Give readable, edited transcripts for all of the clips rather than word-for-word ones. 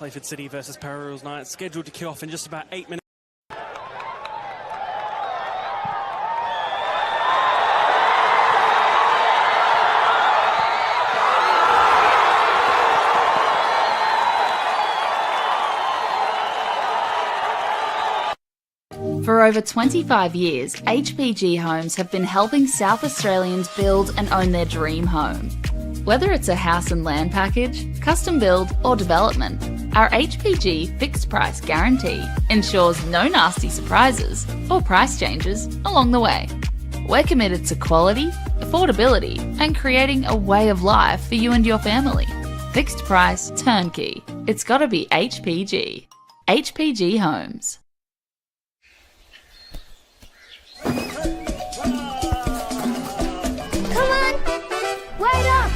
Playford City versus Parallels night, scheduled to kick off in just about 8 minutes. For over 25 years, HPG Homes have been helping South Australians build and own their dream home. Whether it's a house and land package, custom build or development, our HPG fixed price guarantee ensures no nasty surprises or price changes along the way. We're committed to quality, affordability and creating a way of life for you and your family. Fixed price turnkey. It's gotta be HPG. HPG Homes. Come on! Wait up!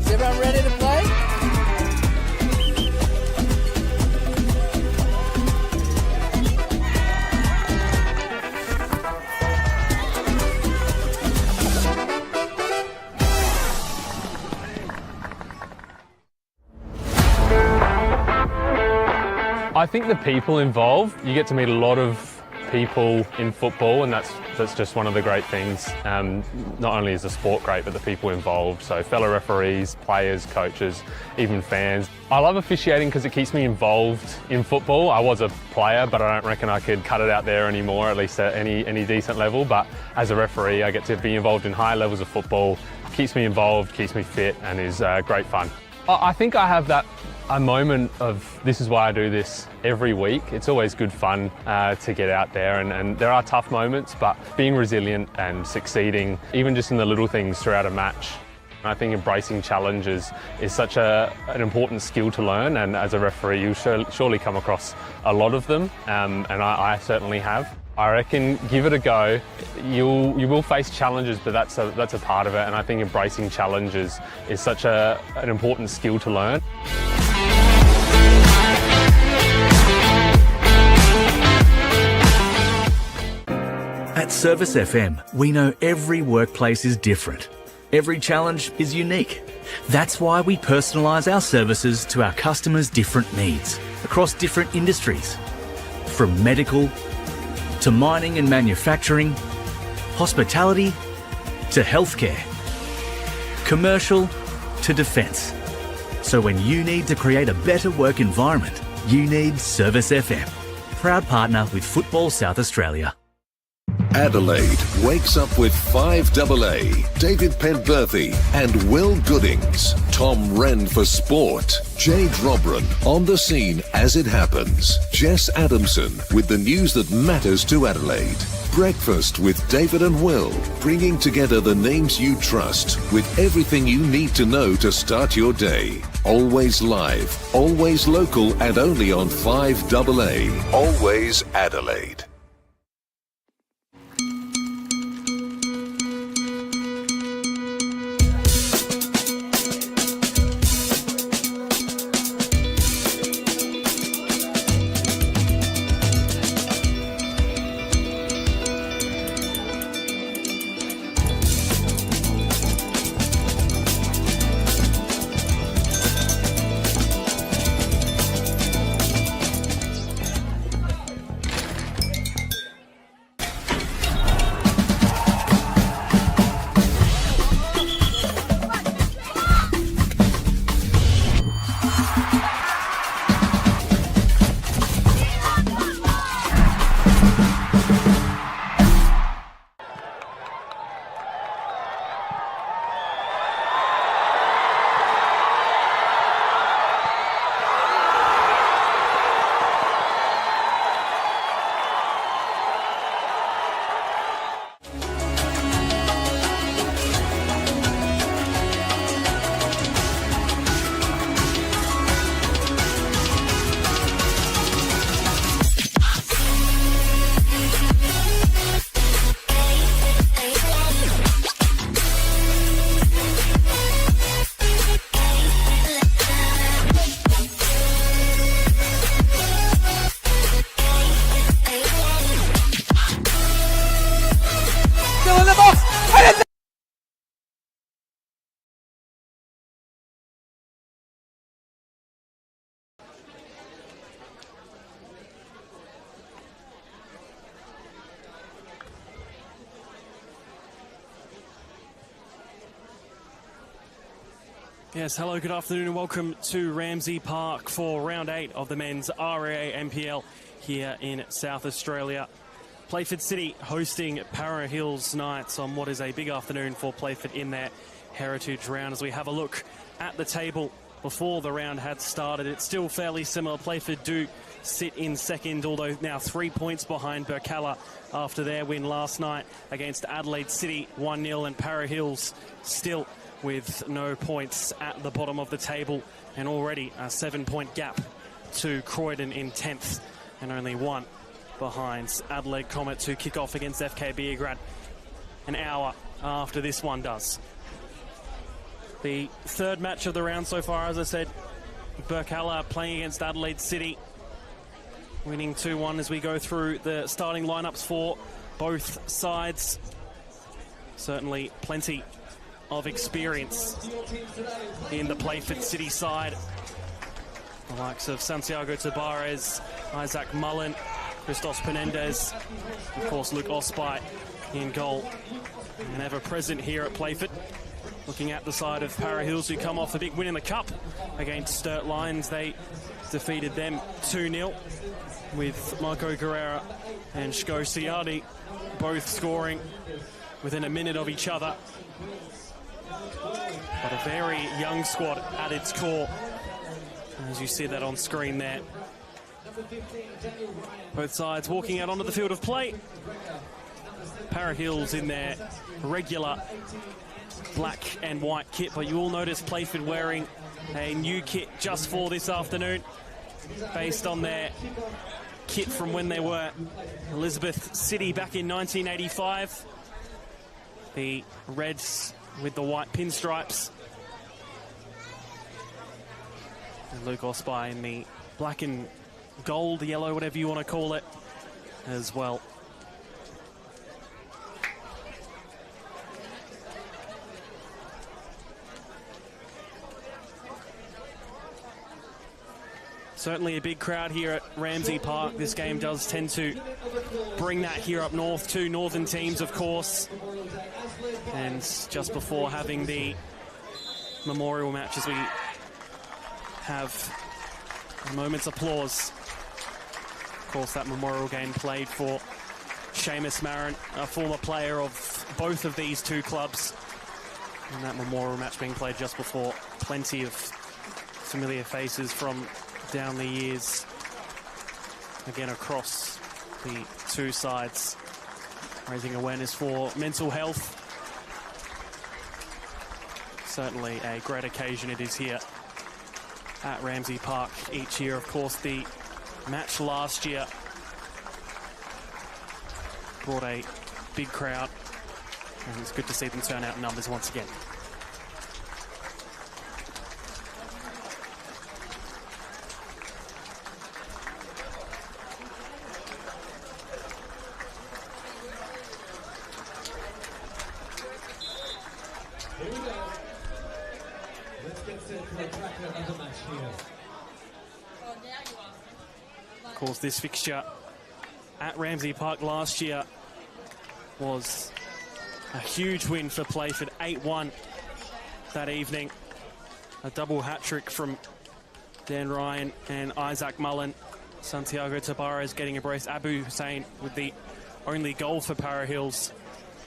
Is everyone ready to play? I think the people involved, you get to meet a lot of people in football, and that's just one of the great things. Not only is the sport great, but the people involved. So fellow referees, players, coaches, even fans. I love officiating because it keeps me involved in football. I was a player, but I don't reckon I could cut it out there anymore, at least at any decent level. But as a referee, I get to be involved in high levels of football. Keeps me involved, keeps me fit, and is great fun. I think I have a moment of this is why I do this every week. It's always good fun to get out there, and there are tough moments, but being resilient and succeeding, even just in the little things throughout a match. I think embracing challenges is such an important skill to learn, and as a referee you'll surely come across a lot of them, and I certainly have. I reckon give it a go. You will face challenges, but that's a part of it, and I think embracing challenges is such an important skill to learn. At Service FM, we know every workplace is different. Every challenge is unique. That's why we personalise our services to our customers' different needs across different industries. From medical to mining and manufacturing, hospitality to healthcare, commercial to defence. So when you need to create a better work environment, you need Service FM. Proud partner with Football South Australia. Adelaide wakes up with 5AA, David Penberthy and Will Goodings. Tom Wren for sport. Jade Robran on the scene as it happens. Jess Adamson with the news that matters to Adelaide. Breakfast with David and Will, bringing together the names you trust with everything you need to know to start your day. Always live, always local, and only on 5AA. Always Adelaide. Yes, hello, good afternoon and welcome to Ramsay Park for round 8 of the men's RAA NPL here in South Australia. Playford City hosting Para Hills Knights on what is a big afternoon for Playford in their heritage round. As we have a look at the table before the round had started, it's still fairly similar. Playford do sit in second, although now 3 points behind Burkalla after their win last night against Adelaide City 1-0, and Para Hills still with no points at the bottom of the table, and already a 7-point gap to Croydon in 10th, and only one behind Adelaide Comets, who kick off against FK Beograd an hour after this one does. The third match of the round so far, as I said, Burkalla playing against Adelaide City, winning 2-1 as we go through the starting lineups for both sides. Certainly plenty of experience in the Playford City side. The likes of Santiago Tabares, Isaac Mullen, Christos Penendez, of course Luke Osby in goal, and ever present here at Playford. Looking at the side of Para Hills, who come off a big win in the Cup against Sturt Lions. They defeated them 2-0 with Marco Guerrera and Shko Siadi both scoring within a minute of each other. But a very young squad at its core, as you see that on screen there. Both sides walking out onto the field of play. Para Hills in their regular black and white kit, but you will notice Playford wearing a new kit just for this afternoon, based on their kit from when they were Elizabeth City back in 1985. The reds with the white pinstripes, and Luke Osby in the black and gold, yellow, whatever you want to call it, as well. Certainly a big crowd here at Ramsay Park. This game does tend to bring that here up north. Two northern teams, of course. And just before having the memorial match, as we have a moment's applause. Of course, that memorial game played for Seamus Marin, a former player of both of these two clubs. And that memorial match being played just before. Plenty of familiar faces from down the years, again across the two sides, raising awareness for mental health. Certainly a great occasion it is here at Ramsay Park each year. Of course, the match last year brought a big crowd, and it's good to see them turn out in numbers once again. Of course, this fixture at Ramsay Park last year was a huge win for Playford, 8-1 that evening. A double hat-trick from Dan Ryan and Isaac Mullen. Santiago Tabares getting a brace. Abu Hussein with the only goal for Para Hills.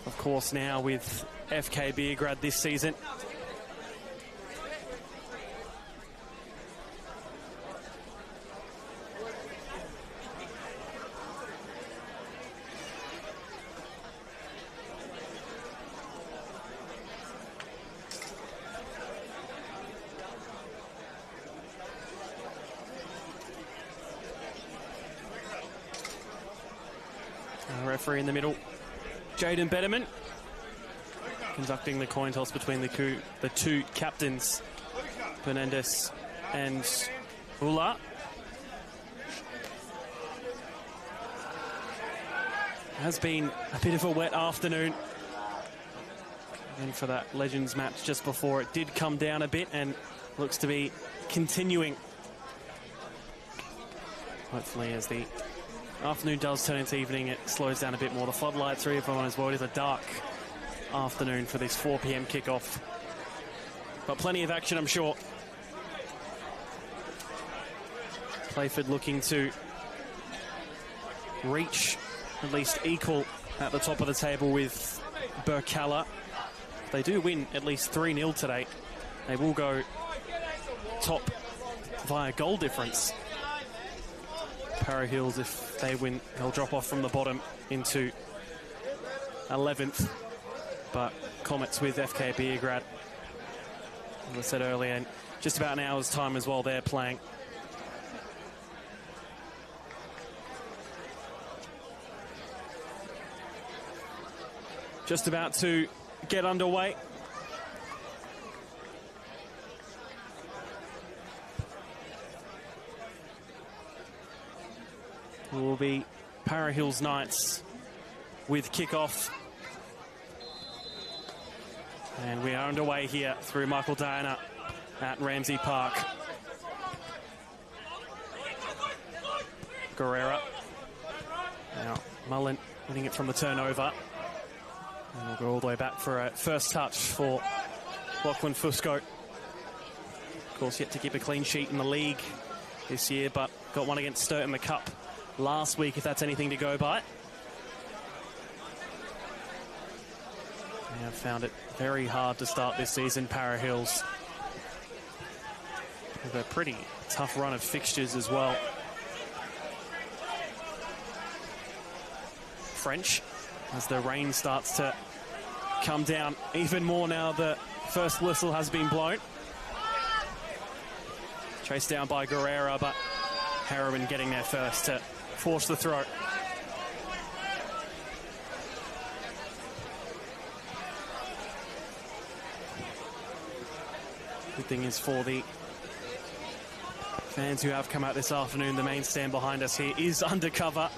Of course, now with FK Beograd this season. Referee in the middle, Jaden Betterman, conducting the coin toss between the two captains, Fernandez and Ula. Has been a bit of a wet afternoon, and for that Legends match just before, it did come down a bit and looks to be continuing. Hopefully, as the afternoon does turn into evening, it slows down a bit more. The floodlights are here for everyone as well. It is a dark afternoon for this 4 p.m. kickoff But plenty of action, I'm sure. Playford looking to reach, at least equal, at the top of the table with Burkalla. If they do win at least 3-0 today, they will go top via goal difference. Para Hills, if they win, they'll drop off from the bottom into 11th. But Comets with FK Beograd, as I said earlier, in just about an hour's time as well, they're playing. Just about to get underway. It will be Para Hills Knights with kickoff. And we are underway here through Michael Diana at Ramsey Park. Guerrera. Now Mullen winning it from the turnover. And we'll go all the way back for a first touch for Lachlan Fusco. Of course, yet to keep a clean sheet in the league this year, but got one against Sturt in the Cup last week, if that's anything to go by. They have found it very hard to start this season, Para Hills. With a pretty tough run of fixtures as well. French, as the rain starts to come down even more now the first whistle has been blown. Chased down by Guerrera, but Harriman getting there first to force the throw. Good thing is for the fans who have come out this afternoon, the main stand behind us here is undercover,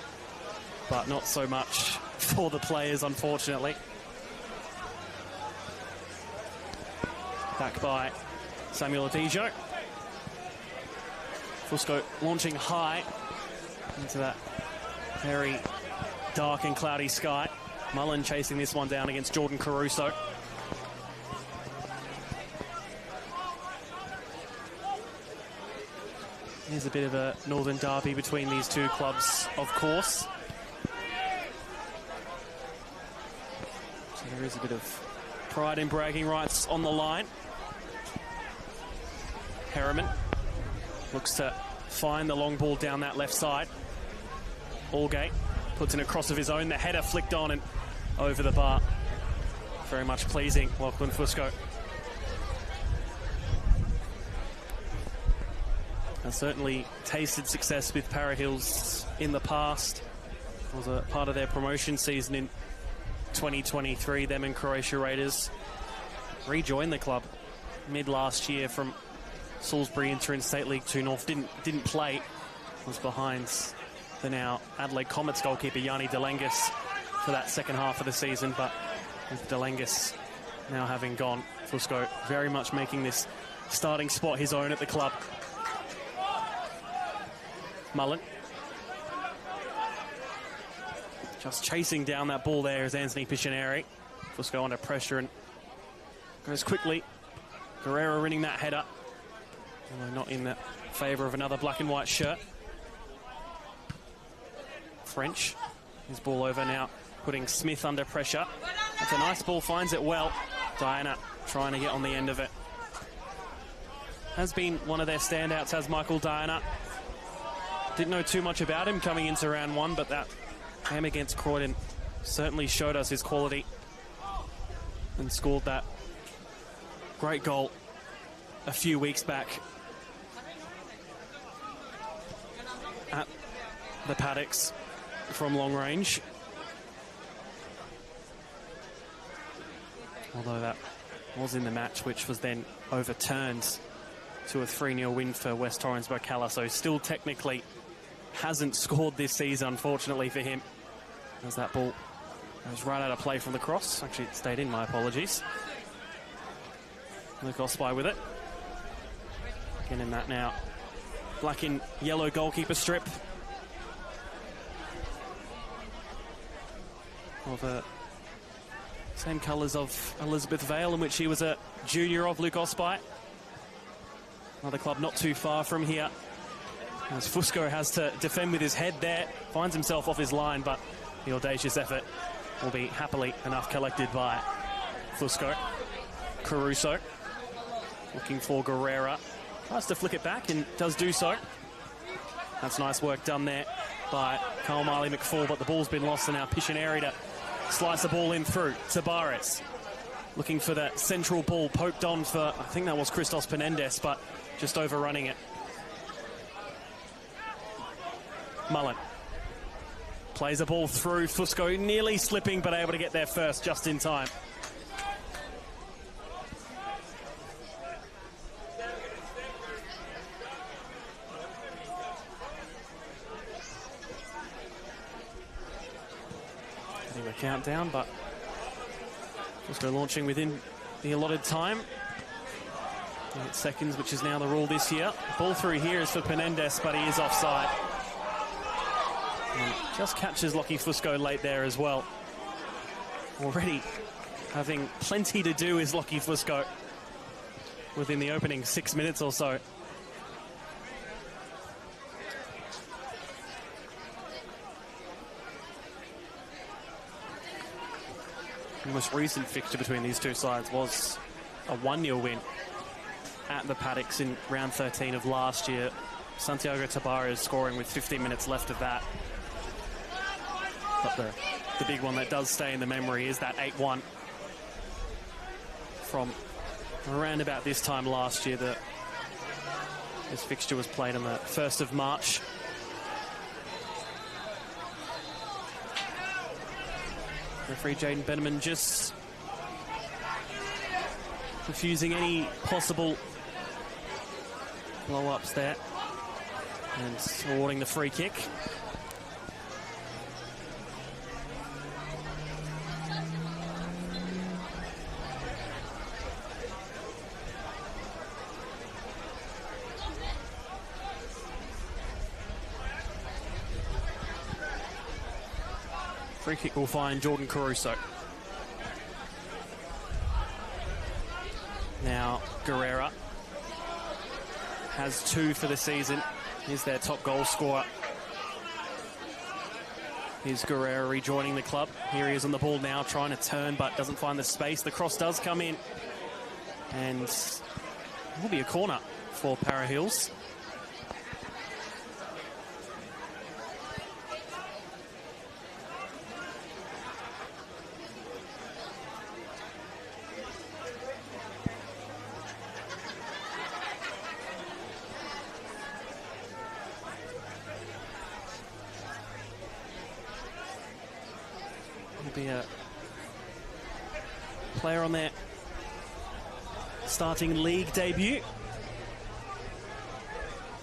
but not so much for the players, unfortunately. Back by Samuel Adijo. Fusco launching high into that very dark and cloudy sky. Mullen chasing this one down against Jordan Caruso. There's a bit of a northern derby between these two clubs, of course. So there is a bit of pride and bragging rights on the line. Harriman looks to find the long ball down that left side. Allgate puts in a cross of his own. The header flicked on and over the bar. Very much pleasing, Lachlan Fusco. Has certainly tasted success with Para Hills in the past. It was a part of their promotion season in 2023. Them and Croatia Raiders rejoined the club mid last year from Salisbury Interim State League 2 North. Didn't play. Was behind the now Adelaide Comets goalkeeper Yanni Delengis for that second half of the season, but with Delengis now having gone, Fusco very much making this starting spot his own at the club. Mullen just chasing down that ball there is Anthony Piccioneri. Fusco under pressure and goes quickly. Guerrero winning that header, although not in the favour of another black and white shirt. French, his ball over now, putting Smith under pressure. That's a nice ball, finds it well. Diana trying to get on the end of it. Has been one of their standouts, has Michael Diana. Didn't know too much about him coming into round one, but that game against Croydon certainly showed us his quality and scored that great goal a few weeks back at the Paddocks from long range. Although that was in the match, which was then overturned to a 3-0 win for West Torrens Burkalla, so still technically hasn't scored this season, unfortunately for him. As that ball goes right out of play from the cross. Actually, it stayed in, my apologies. Luke Osby with it. Again in that now. Black and yellow goalkeeper strip of a Same colours of Elizabeth Vale, in which he was a junior of Luke Osby. Another club not too far from here. As Fusco has to defend with his head there, finds himself off his line, but the audacious effort will be happily enough collected by Fusco. Caruso looking for Guerrera. Tries to flick it back and does do so. That's nice work done there by Carl Marley McFall, but the ball's been lost, and now Pictionary to slice the ball in through. Tabares looking for that central ball, poked on for, I think that was Christos Penendes, but just overrunning it. Mullen plays a ball through. Fusco nearly slipping, but able to get there first just in time. Getting a countdown, but Fusco launching within the allotted time. 8 seconds, which is now the rule this year. Ball through here is for Penendes, but he is offside. And just catches Lockie Fusco late there as well. Already having plenty to do is Lockie Fusco within the opening 6 minutes or so. The most recent fixture between these two sides was a 1-0 win at the Paddocks in round 13 of last year. Santiago Tabares scoring with 15 minutes left of that. But the big one that does stay in the memory is that 8-1 from around about this time last year. This fixture was played on the 1st of March. Referee Jaden Benneman just refusing any possible blow-ups there and awarding the free kick. Free kick will find Jordan Caruso. Now Guerrera has 2 for the season. He's their top goal scorer. Here's Guerrera rejoining the club. Here he is on the ball now, trying to turn, but doesn't find the space. The cross does come in, and it will be a corner for Para Hills. Be a player on their starting league debut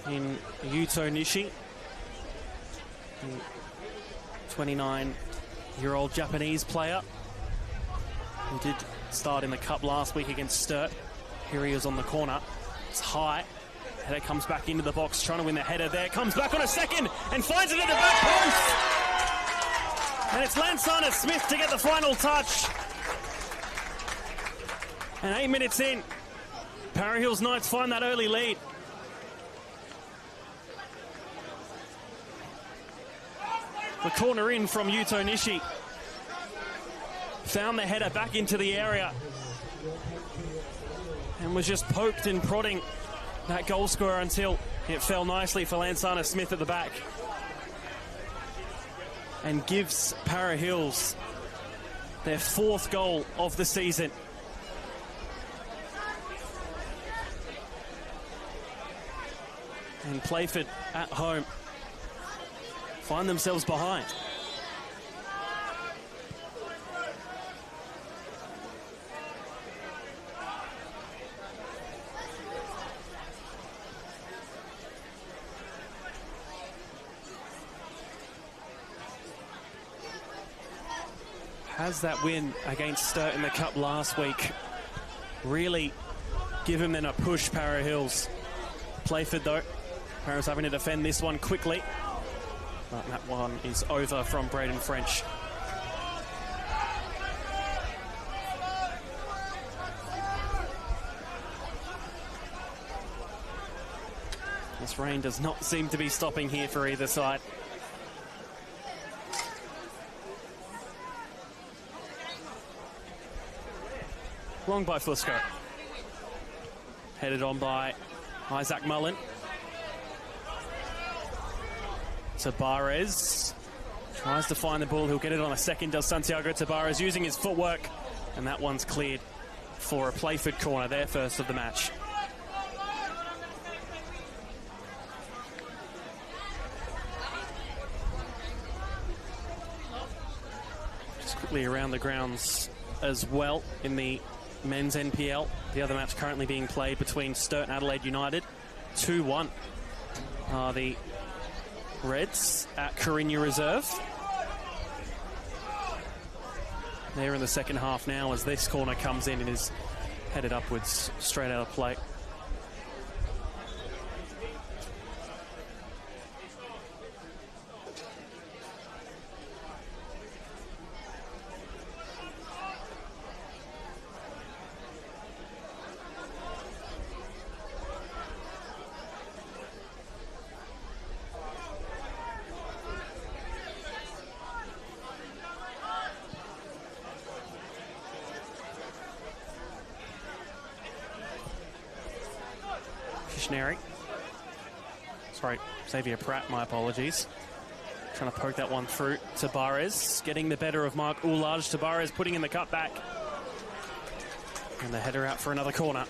in Yuto Nishi, 29-year-old Japanese player who did start in the cup last week against Sturt. Here he is on the corner. It's high. Header comes back into the box, trying to win the header there. Comes back on a second and finds it at the back post. And it's Lansana Smith to get the final touch. And 8 minutes in, Para Hills Knights find that early lead. The corner in from Yuto Nishi. Found the header back into the area. And was just poked and prodding that goal scorer until it fell nicely for Lansana Smith at the back. And gives Para Hills their 4th goal of the season. And Playford at home find themselves behind. Has that win against Sturt in the Cup last week really given them a push, Para Hills? Playford, though, Para's having to defend this one quickly. But that one is over from Braden French. This rain does not seem to be stopping here for either side. Long by Fusco. Headed on by Isaac Mullen. Tabarez tries to find the ball. He'll get it on a second, does Santiago Tabarez, using his footwork. And that one's cleared for a Playford corner, their first of the match. Just quickly around the grounds as well in the men's NPL. The other match currently being played between Sturt and Adelaide United. 2-1 are the Reds at Carinya Reserve. They're in the second half now as this corner comes in and is headed upwards straight out of play. Sorry, Xavier Pratt, my apologies. Trying to poke that one through. Tabarez getting the better of Mark Ullage. Tabarez putting in the cutback. And the header out for another corner.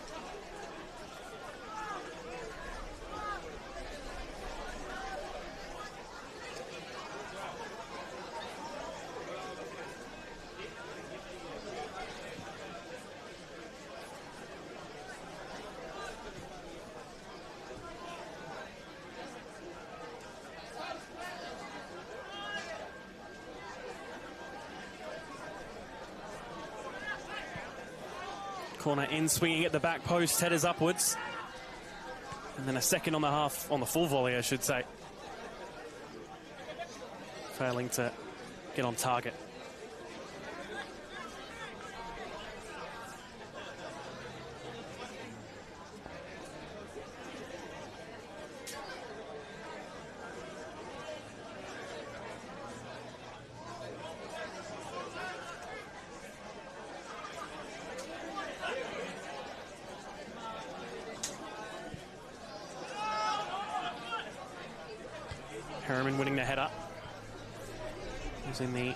Corner in, swinging at the back post, headers upwards. And then a second on the full volley, I should say. Failing to get on target. Harriman winning the header. Using the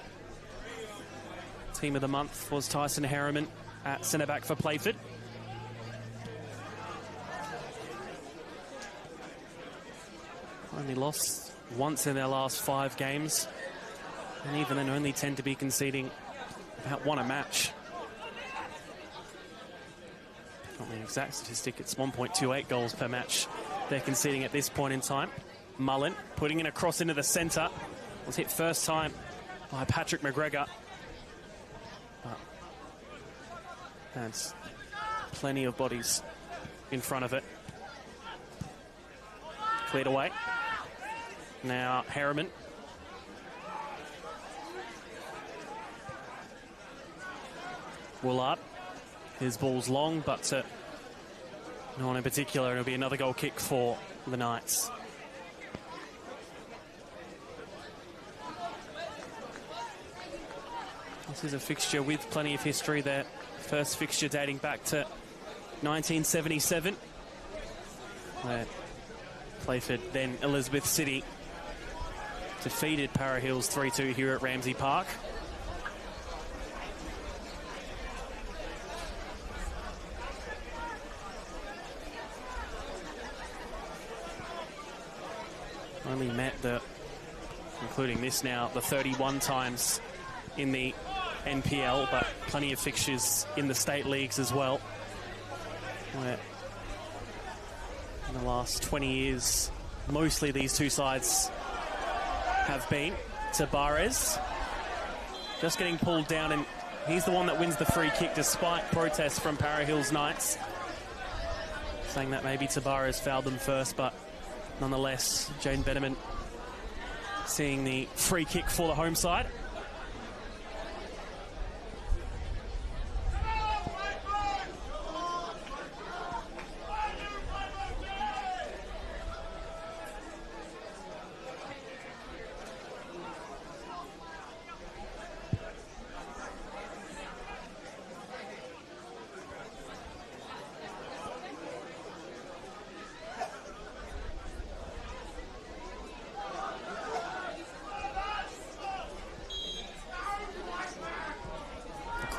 team of the month was Tyson Harriman at centre back for Playford. Only lost once in their last 5 games, and even then only tend to be conceding about 1 a match. Not the exact statistic, it's 1.28 goals per match they're conceding at this point in time. Mullen putting in a cross into the centre. Was hit first time by Patrick McGregor. That's plenty of bodies in front of it. Cleared away. Now Harriman. Woolard. His ball's long, but no one in particular. It'll be another goal kick for the Knights. This is a fixture with plenty of history. Their first fixture dating back to 1977. Where Playford, then Elizabeth City, defeated Para Hills 3-2 here at Ramsey Park. Only met including this now, the 31 times in the NPL, but plenty of fixtures in the state leagues as well, where in the last 20 years mostly these two sides have been. Tabarez just getting pulled down, and he's the one that wins the free kick despite protests from Para Hills Knights saying that maybe Tabarez fouled them first, but nonetheless Jane Benneman seeing the free kick for the home side.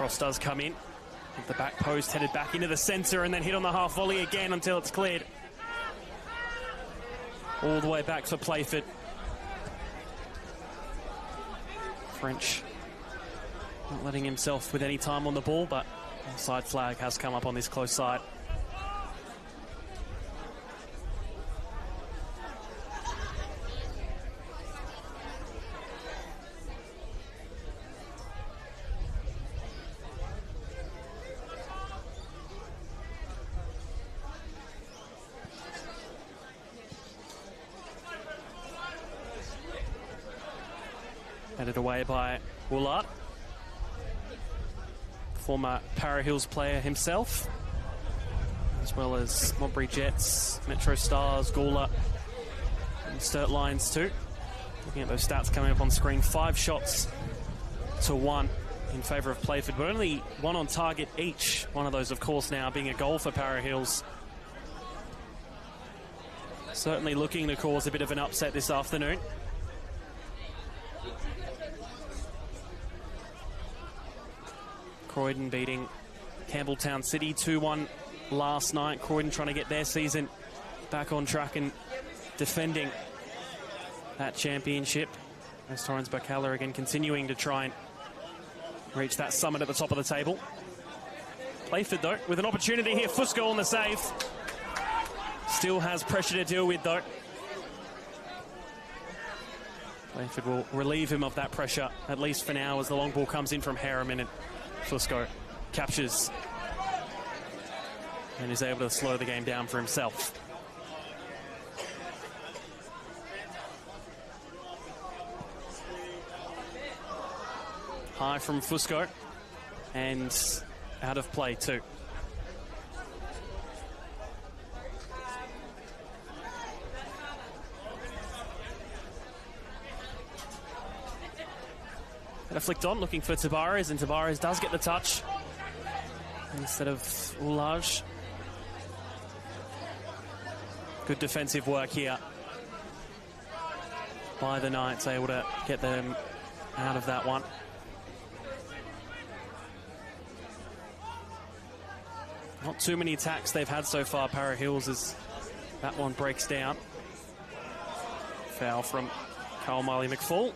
Cross does come in. The back post headed back into the centre and then hit on the half volley again until it's cleared. All the way back for Playford. French not letting himself with any time on the ball, but offside flag has come up on this close side. Headed away by Woolard, former Para Hills player himself, as well as Modbury Jets, Metro Stars, Gawler, and Sturt Lions too. Looking at those stats coming up on screen, 5 shots to 1 in favour of Playford, but only 1 on target each. One of those, of course, now being a goal for Para Hills. Certainly looking to cause a bit of an upset this afternoon. Croydon beating Campbelltown City 2-1 last night. Croydon trying to get their season back on track and defending that championship. As Torrens Bacala again continuing to try and reach that summit at the top of the table. Playford though with an opportunity here. Fusco on the save. Still has pressure to deal with though. Playford will relieve him of that pressure, at least for now, as the long ball comes in from Harriman and Fusco captures and is able to slow the game down for himself. High from Fusco and out of play too. Flicked on, looking for Tabares, and Tabares does get the touch instead of Ulaj. Good defensive work here by the Knights, able to get them out of that one. Not too many attacks they've had so far, Para Hills, as that one breaks down. Foul from Carl Miley McFall.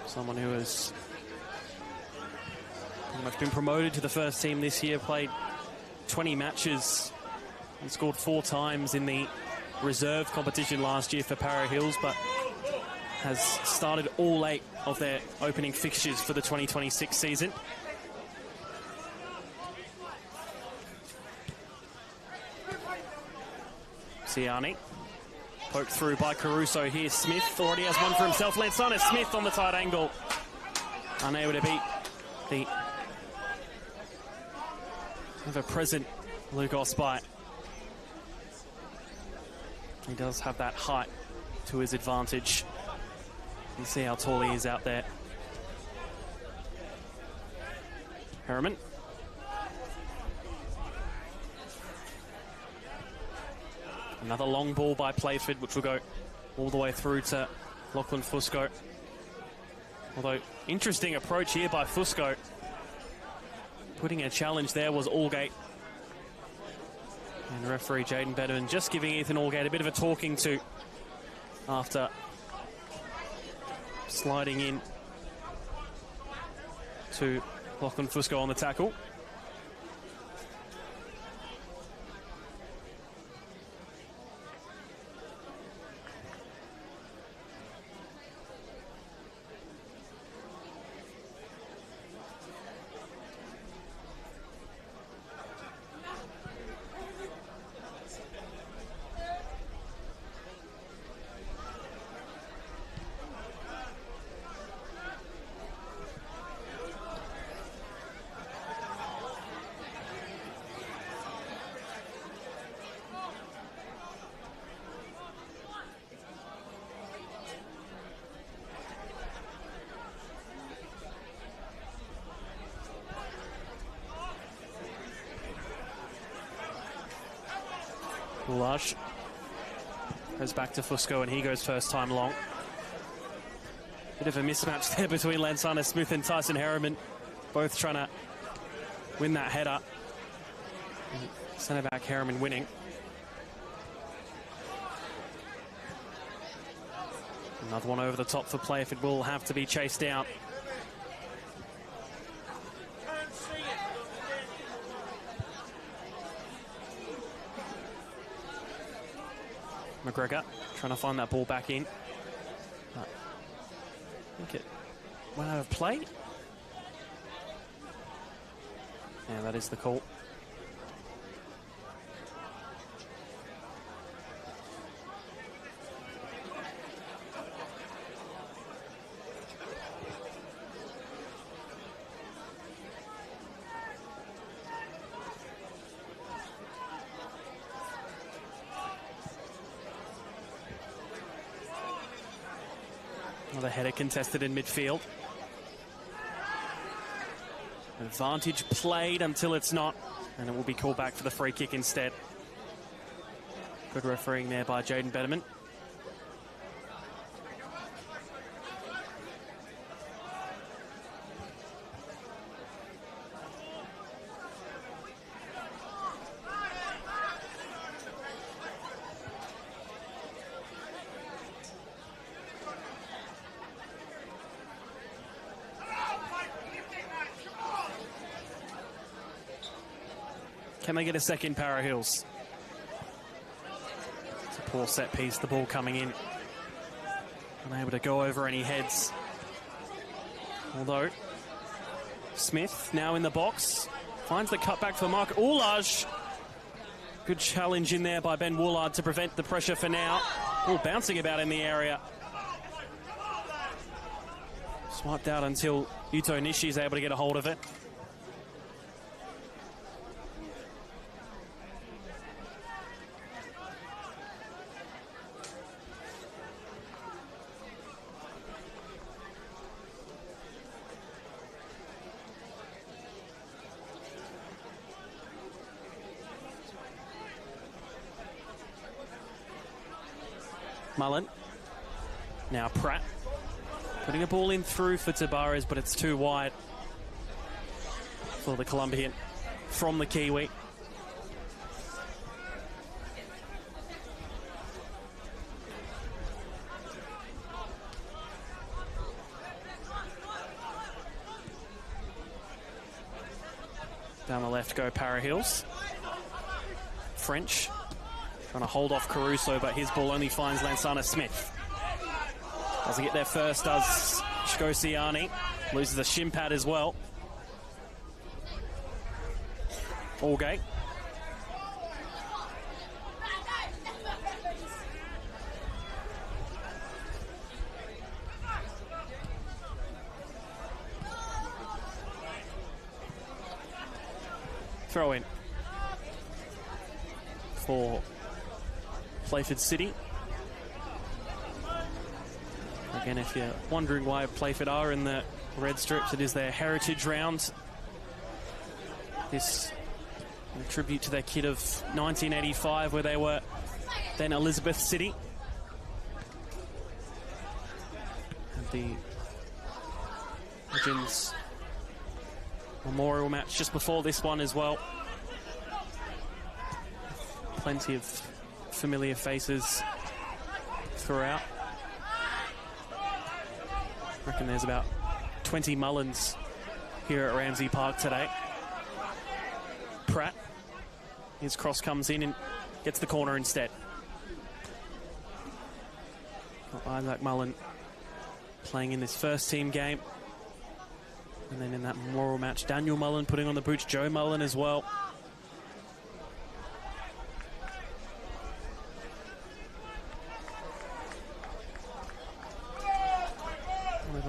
Someone who has pretty much been promoted to the first team this year, played 20 matches and scored 4 times in the reserve competition last year for Para Hills, but has started all 8 of their opening fixtures for the 2026 season. Siani. Poked through by Caruso here. Smith already has one for himself. Lansana Smith on the tight angle. Unable to beat the ever-present Luke Osby. He does have that height to his advantage. You see how tall he is out there. Harriman. Another long ball by Playford, which will go all the way through to Lachlan Fusco. Although, interesting approach here by Fusco. Putting a challenge there was Allgate. And referee Jaden Bedman just giving Ethan Allgate a bit of a talking to after sliding in to Lachlan Fusco on the tackle. Ulaj goes back to Fusco and he goes first time long. Bit of a mismatch there between Lansana Smith and Tyson Harriman, both trying to win that header. Centre back Harriman winning. Another one over the top for play if it will have to be chased down. McGregor trying to find that ball back in. I think it went out of play. Yeah, that is the call. Another header contested in midfield. Advantage played until it's not, and it will be called back for the free kick instead. Good refereeing there by Jaden Betterman. Can they get a second, Para Hills? It's a poor set piece, the ball coming in. Unable to go over any heads. Although, Smith now in the box. Finds the cutback for Mark Oulage. Good challenge in there by Ben Woolard to prevent the pressure for now. All bouncing about in the area. Swiped out until Yuto Nishi is able to get a hold of it. Mullen. Now Pratt. Putting a ball in through for Tabares, but it's too wide for the Colombian from the Kiwi. Down the left go Para Hills. French. Trying to hold off Caruso, but his ball only finds Lansana Smith. Doesn't get there first, does Shkosiani. Loses a shin pad as well. Allgate. Throw in for Playford City. Again, if you're wondering why Playford are in the red strips, it is their heritage round. This a tribute to their kid of 1985, where they were then Elizabeth City. And the Legends Memorial match just before this one as well. Plenty of familiar faces throughout. I reckon there's about 20 Mullins here at Ramsey Park today. Pratt, his cross comes in and gets the corner instead. Isaac Mullen playing in this first team game. And then in that Memorial match, Daniel Mullen putting on the boots, Joe Mullen as well.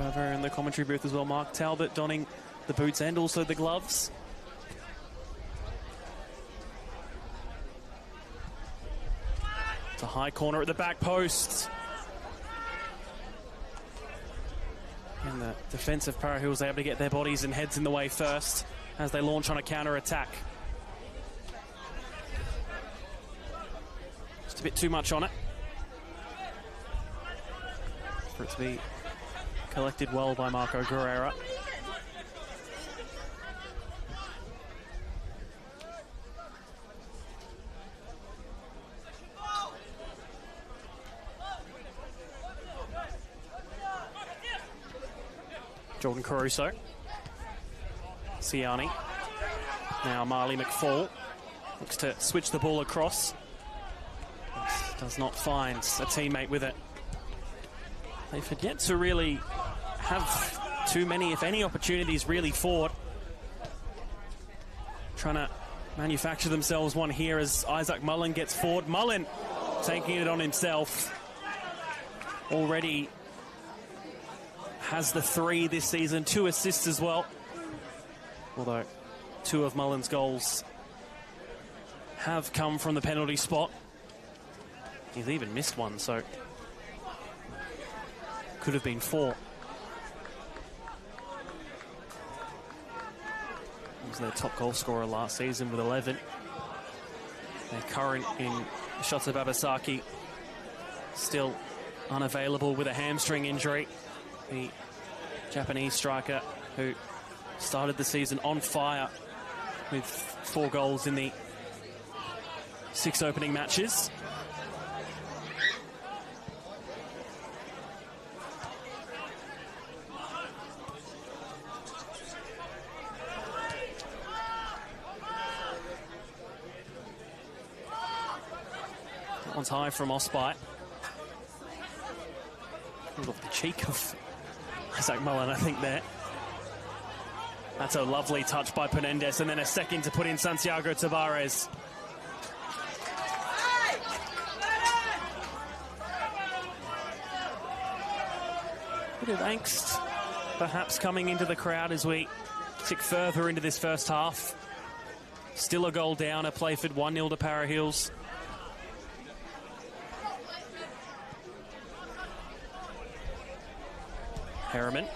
Over in the commentary booth as well, Mark Talbot donning the boots and also the gloves. It's a high corner at the back post. And the defensive Para Hills able to get their bodies and heads in the way first as they launch on a counter-attack. Just a bit too much on it for it to be Collected well by Marco Guerrera. Jordan Caruso. Siani. Now Marley McFall looks to switch the ball across. Does not find a teammate with it. They've yet to really have too many, if any, opportunities really forward. Trying to manufacture themselves one here as Isaac Mullen gets forward. Mullen taking it on himself. Already has the 3 this season, 2 assists as well. Although 2 of Mullen's goals have come from the penalty spot. He's even missed one, so could have been 4. He was their top goal scorer last season with 11. Their current in Shota Babasaki still unavailable with a hamstring injury. The Japanese striker who started the season on fire with 4 goals in the 6 opening matches. That one's high from Osby. Off the cheek of Isaac Mullen, I think, there. That's a lovely touch by Penendez, and then a second to put in Santiago Tavares. Bit of angst perhaps coming into the crowd as we tick further into this first half. Still a goal down at Playford, 1-0 to Para Hills. Harriman.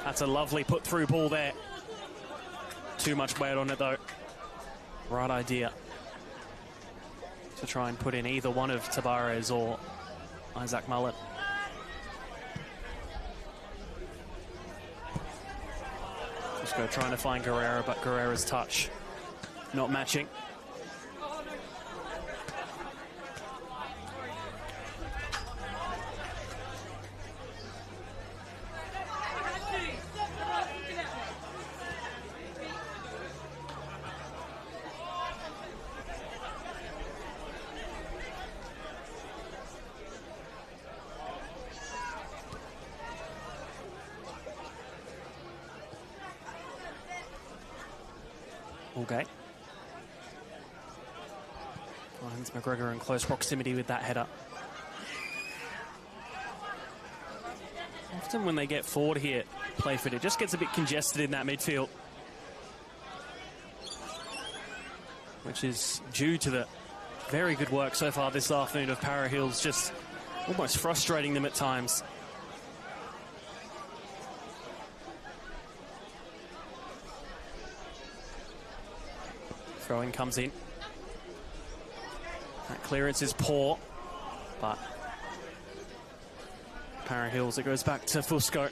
That's a lovely put-through ball there. Too much weight on it, though. Right idea to try and put in either one of Tavares or Isaac Mullen. Just go trying to find Guerrera, but Guerrera's touch not matching. Okay. Finds McGregor in close proximity with that header. Often when they get forward here, Playford, it just gets a bit congested in that midfield, which is due to the very good work so far this afternoon of Para Hills, just almost frustrating them at times. Throw-in comes in. That clearance is poor, but Para Hills, it goes back to Fusco.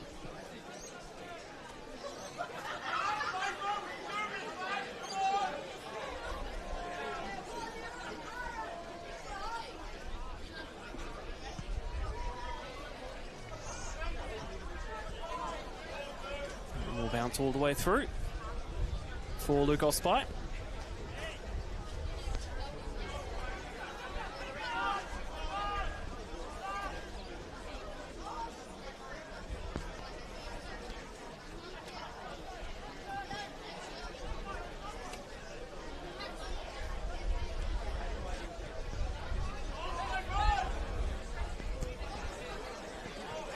And we'll bounce all the way through for Luke Osby.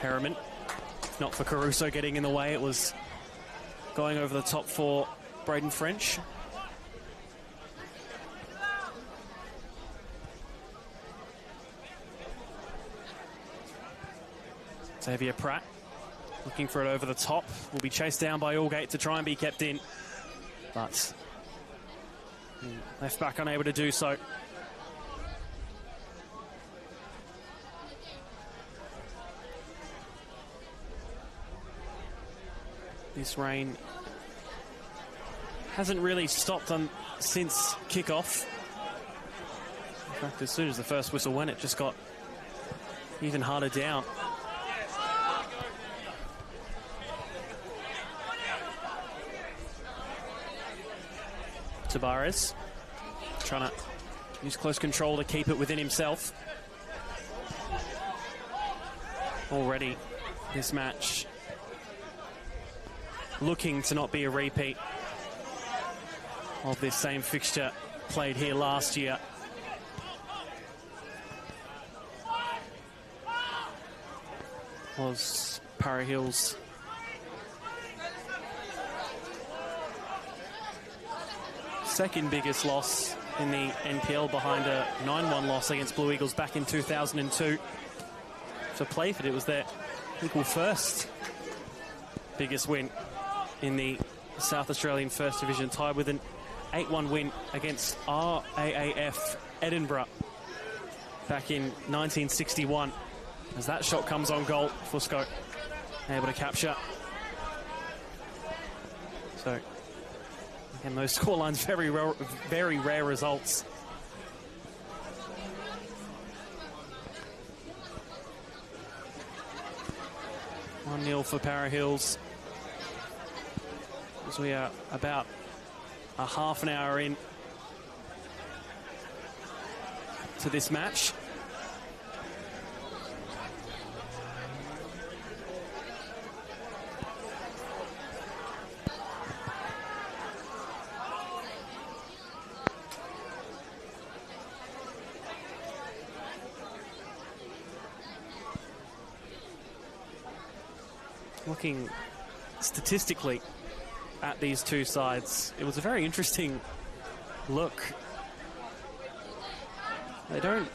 Harriman, not for Caruso getting in the way, it was going over the top for Braden French. Xavier Pratt looking for it over the top, will be chased down by Allgate to try and be kept in, but left back unable to do so. This rain hasn't really stopped since kick-off. In fact, as soon as the first whistle went, it just got even harder down. Tabares trying to use close control to keep it within himself. Already this match looking to not be a repeat of this same fixture played here last year. Was Para Hills second biggest loss in the NPL behind a 9-1 loss against Blue Eagles back in 2002. For Playford, it was their equal first biggest win in the South Australian First Division, tied with an 8-1 win against RAAF Edinburgh back in 1961. As that shot comes on goal, Fusco able to capture. So, again, those scorelines, very rare results. (1-0) for Para Hills. As we are about a half an hour in to this match. Looking statistically at these two sides, it was a very interesting look. They don't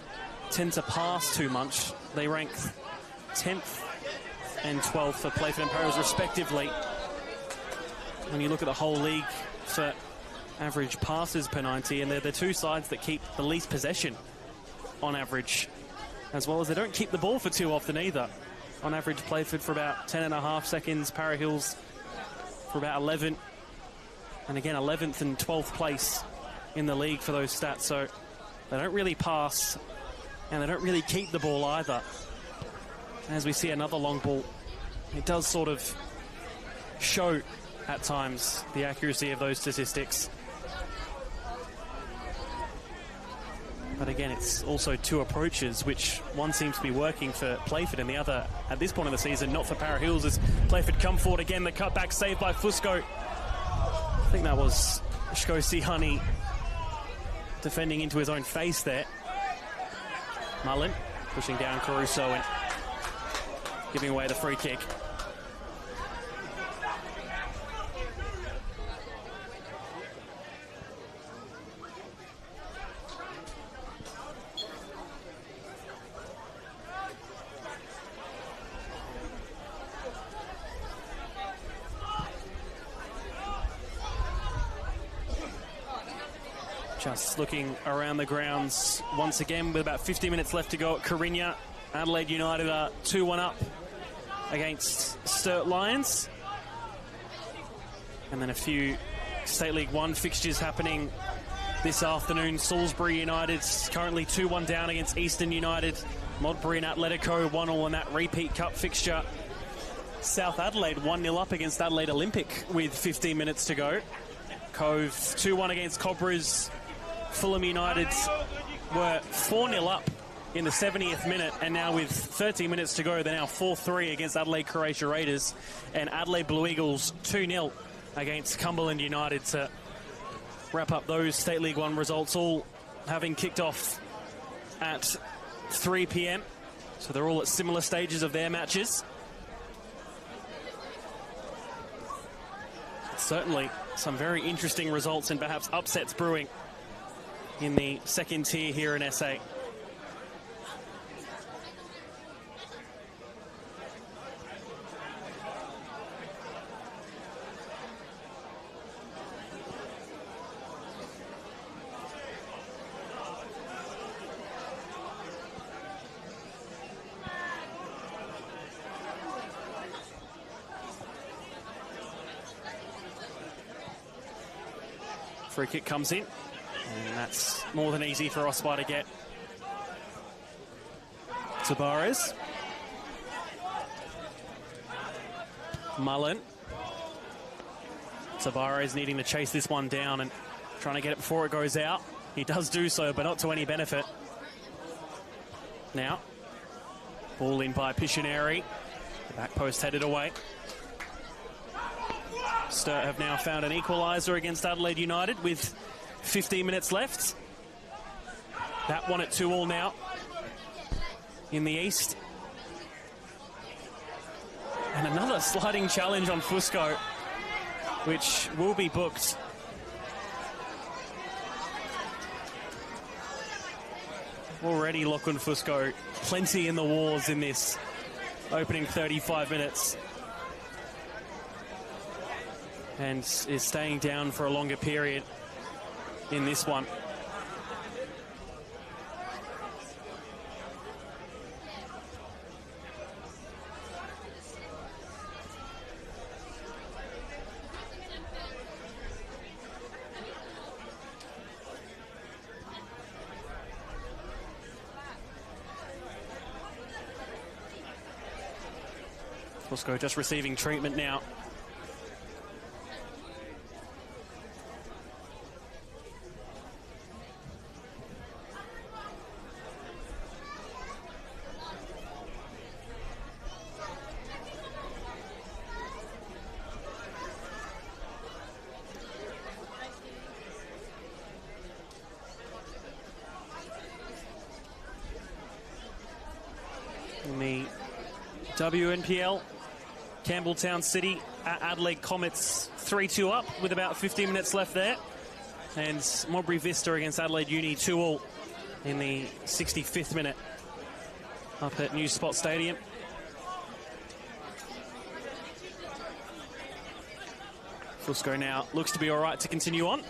tend to pass too much. They rank 10th and 12th for Playford and Para Hills respectively. When you look at the whole league for average passes per 90, and they're the two sides that keep the least possession on average, as well as they don't keep the ball for too often either. On average, Playford for about 10.5 seconds, Para Hills for about 11. And again, 11th and 12th place in the league for those stats. So they don't really pass, and they don't really keep the ball either. As we see another long ball, it does sort of show at times the accuracy of those statistics. But again, it's also two approaches, which one seems to be working for Playford and the other, at this point of the season, not for Para Hills, as Playford come forward again. The cutback saved by Fusco. I think that was Shko Sihani defending into his own face there. Mullen pushing down Caruso and giving away the free kick. Just looking around the grounds once again with about 50 minutes left to go at Carinya. Adelaide United are 2-1 up against Sturt Lions. And then a few State League 1 fixtures happening this afternoon. Salisbury United currently 2-1 down against Eastern United. Modbury and Atletico 1-1 in that repeat cup fixture. South Adelaide 1-0 up against Adelaide Olympic with 15 minutes to go. Cove 2-1 against Cobras. Fulham United were 4-0 up in the 70th minute, and now with 13 minutes to go, they're now 4-3 against Adelaide Croatia Raiders. And Adelaide Blue Eagles 2-0 against Cumberland United to wrap up those State League 1 results, all having kicked off at 3 p.m. So they're all at similar stages of their matches. Certainly some very interesting results and perhaps upsets brewing in the second tier here in SA. Free kick comes in, and that's more than easy for Osprey to get. Tabares. Mullen. Tabares needing to chase this one down and trying to get it before it goes out. He does do so, but not to any benefit. Now, ball in by Pictionary. The back post headed away. Sturt have now found an equaliser against Adelaide United with 15 minutes left. That one at 2-2 now in the east. And another sliding challenge on Fusco, which will be booked. Already Lachlan Fusco plenty in the wars in this opening 35 minutes. And is staying down for a longer period in this one. Fusco just receiving treatment now. In the WNPL, Campbelltown City at Adelaide Comets 3-2 up with about 15 minutes left there. And Modbury Vista against Adelaide Uni 2-2 in the 65th minute up at New Spot Stadium. Fusco now looks to be all right to continue on.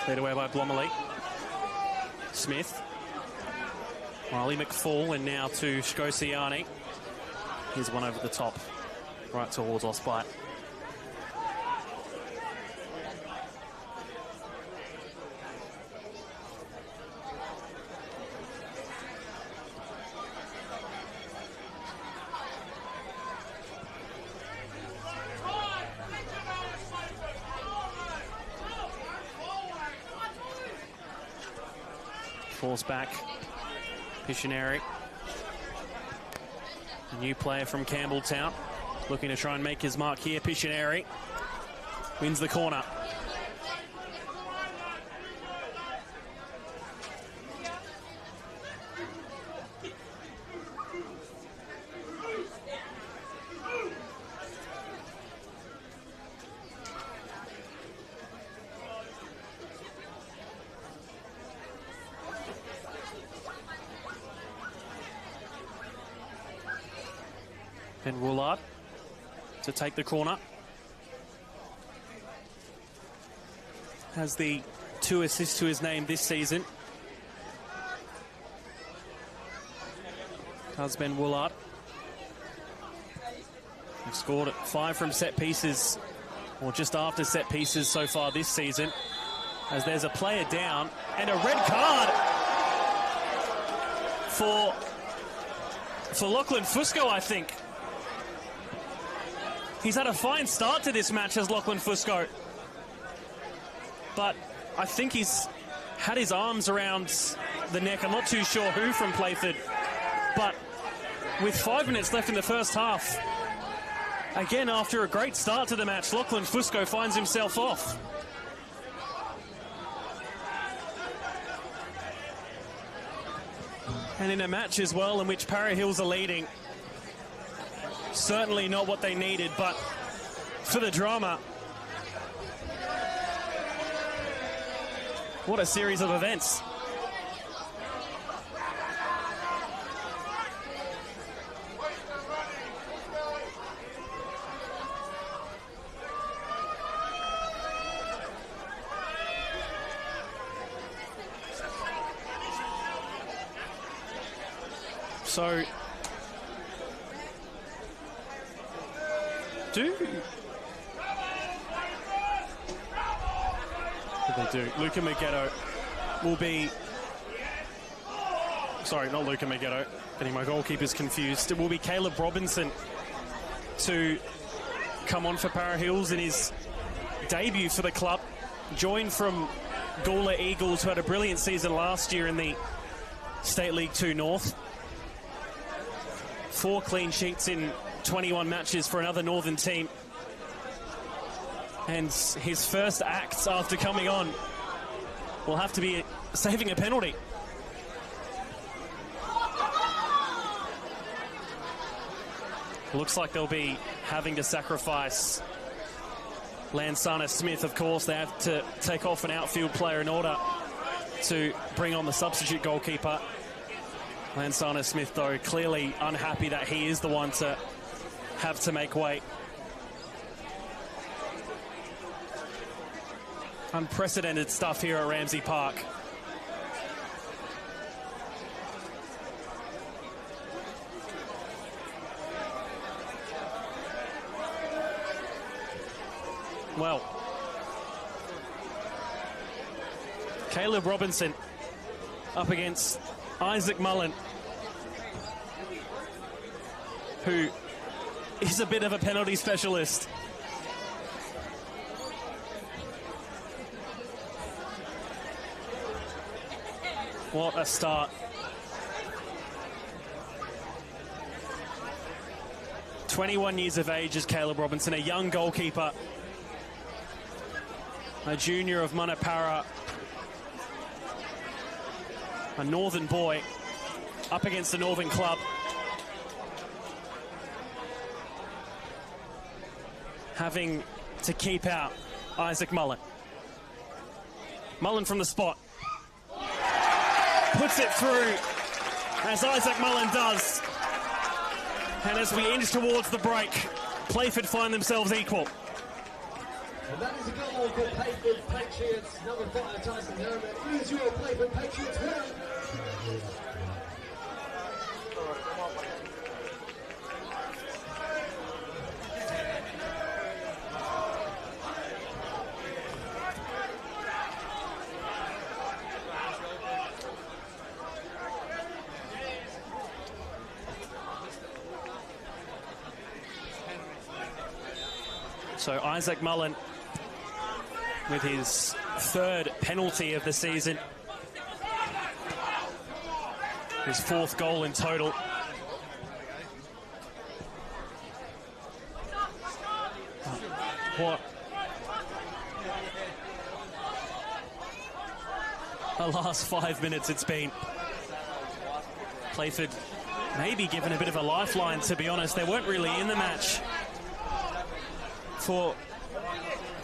Cleared away by Blomley. Smith. Riley McFall, and now to Shkosiani. Here's one over the top, right towards Osprey. Falls back. Pictionary. A new player from Campbelltown. Looking to try and make his mark here. Pictionary wins the corner. And Woolard to take the corner. Has the 2 assists to his name this season. Does Ben Woolard. He's scored 5 from set pieces, or just after set pieces so far this season. As there's a player down and a red card for Lachlan Fusco, I think. He's had a fine start to this match as Lachlan Fusco, but I think he's had his arms around the neck. I'm not too sure who from Playford, but with 5 minutes left in the first half, again after a great start to the match, Lachlan Fusco finds himself off. And in a match as well in which Para Hills are leading, certainly not what they needed, but for the drama, what a series of events. So, what do they do? Luca Maggetto will be... Sorry, not Luca Maggetto. Getting my goalkeepers confused. It will be Caleb Robinson to come on for Para Hills in his debut for the club. Joined from Gawler Eagles, who had a brilliant season last year in the State League 2 North. 4 clean sheets in 21 matches for another Northern team. And his first act after coming on will have to be saving a penalty. Looks like they'll be having to sacrifice Lansana Smith, of course. They have to take off an outfield player in order to bring on the substitute goalkeeper. Lansana Smith, though, clearly unhappy that he is the one to have to make way. Unprecedented stuff here at Ramsey Park. Well, Caleb Robinson up against Isaac Mullen, who is a bit of a penalty specialist. What a start. 21 years of age is Caleb Robinson, a young goalkeeper. A junior of Manapara, a Northern boy, up against a Northern club. Having to keep out Isaac Mullen. Mullen from the spot. Puts it through, as Isaac Mullen does. And as we inch towards the break, Playford find themselves equal. And that is a goal for Playford Patriots. Number 5, Tyson Herman. Is your Playford Patriots winner? So Isaac Mullen with his 3rd penalty of the season. His 4th goal in total. What the last 5 minutes it's been. Playford maybe given a bit of a lifeline, to be honest. They weren't really in the match for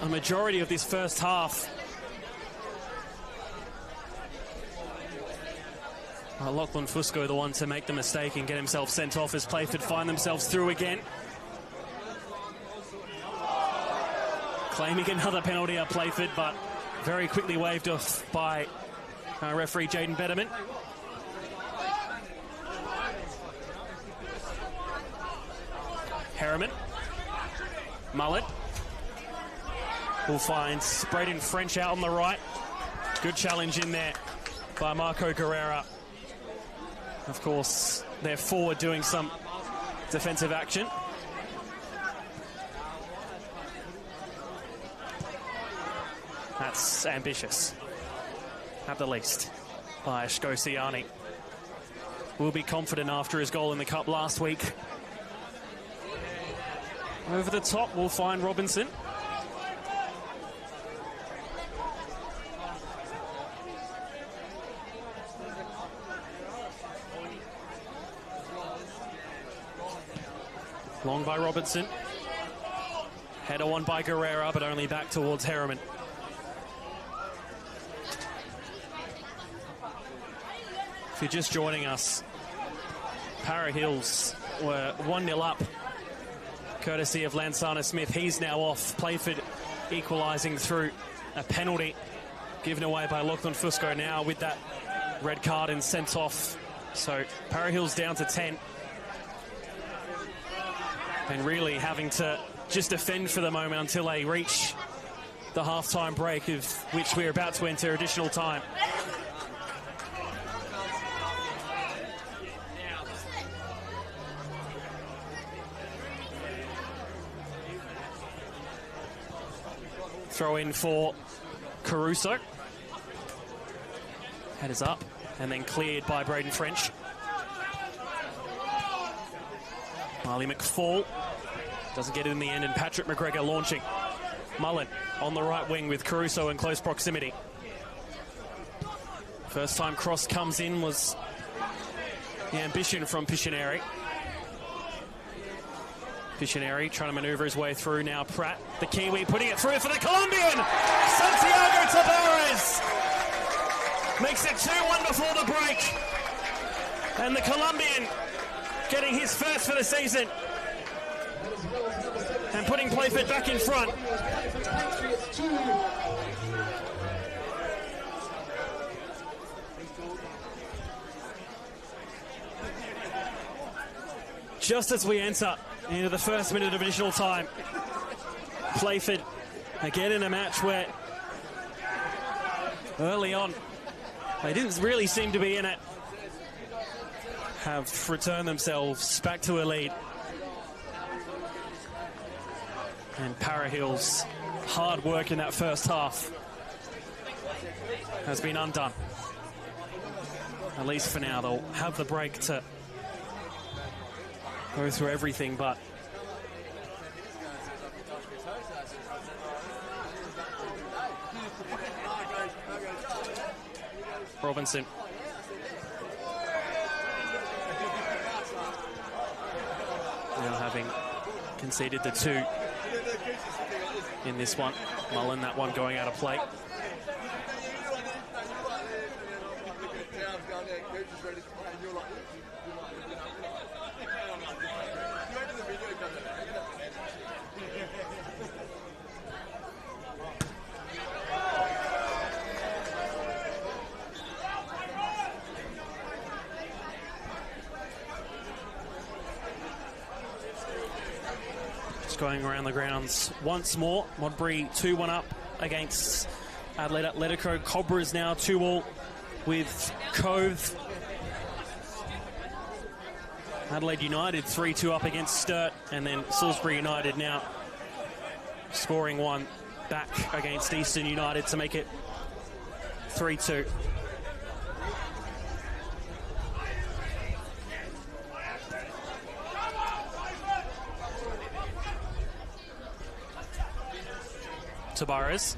a majority of this first half. Lachlan Fusco, the one to make the mistake and get himself sent off, as Playford find themselves through again. Claiming another penalty at Playford, but very quickly waved off by referee Jaden Betterman. Harriman. Mullen will find Braden French out on the right. Good challenge in there by Marco Guerrera. Of course, they're forward doing some defensive action. That's ambitious, at the least, by Shkosiani. Will be confident after his goal in the Cup last week. Over the top, we'll find Robinson. Long by Robinson. Header on by Guerrera, but only back towards Harriman. If you're just joining us, Para Hills were 1-0 up, courtesy of Lansana Smith. He's now off. Playford equalising through a penalty given away by Lachlan Fusco, now with that red card and sent off So Para Hills down to 10. And really having to just defend for the moment until they reach the half-time break, of which we're about to enter additional time. Throw in for Caruso. Headers up and then cleared by Braden French. Marley McFall doesn't get it in the end, and Patrick McGregor launching. Mullen on the right wing with Caruso in close proximity. First time cross comes in was the ambition from Pictionary. Pictionary trying to manoeuvre his way through. Now Pratt, the Kiwi, putting it through for the Colombian. Santiago Tavares makes it 2-1 before the break. And the Colombian getting his first for the season and putting Playford back in front. Just as we enter into the first minute of additional time, Playford again in a match where early on they didn't really seem to be in it, have returned themselves back to a lead. And Para Hills' hard work in that first half has been undone. At least for now, they'll have the break to go through everything, but Robinson. Now having conceded the 2 in this one. Mullen, that one going out of play. Going around the grounds once more. Modbury 2-1 up against Adelaide Atletico. Cobras now 2-2 with Cove. Adelaide United 3-2 up against Sturt, and then Salisbury United now scoring one back against Eastern United to make it 3-2. Tabares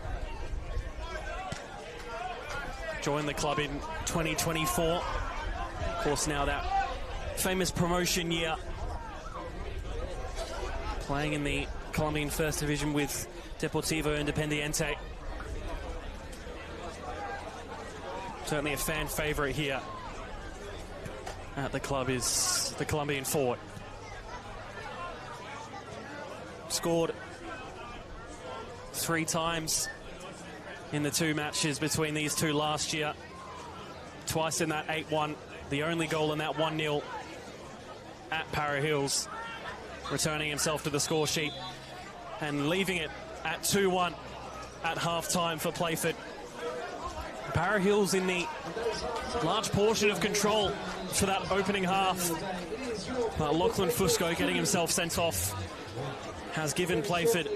joined the club in 2024. Of course, now that famous promotion year, playing in the Colombian First Division with Deportivo Independiente. Certainly a fan favourite here at the club is the Colombian forward. Scored 3 times in the 2 matches between these two last year. Twice in that 8-1, the only goal in that 1-0 at Para Hills, returning himself to the score sheet and leaving it at 2-1 at half-time for Playford. Para Hills in the large portion of control for that opening half. Lachlan Fusco getting himself sent off has given Playford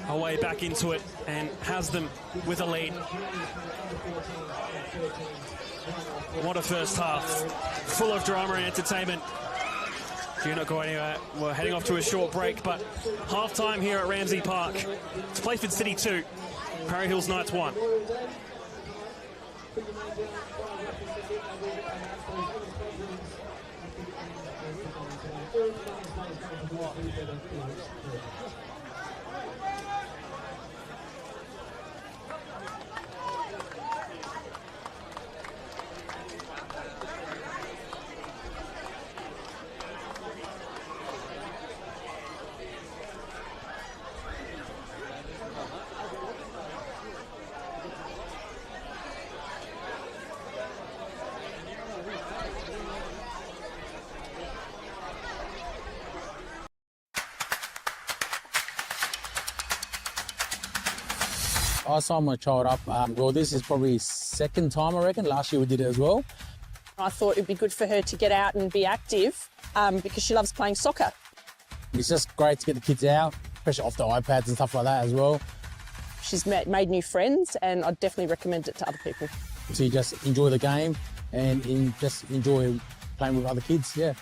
a way back into it and has them with a lead. What a first half, full of drama and entertainment. Do not go anywhere. We're heading off to a short break, but half-time here at Ramsey Park. It's Playford City 2, Para Hills Knights 1. I signed my child up. Well, this is probably second time, I reckon. Last year we did it as well. I thought it'd be good for her to get out and be active because she loves playing soccer. It's just great to get the kids out, especially off the iPads and stuff like that as well. She's made new friends, and I'd definitely recommend it to other people. So you just enjoy the game and just enjoy playing with other kids, yeah.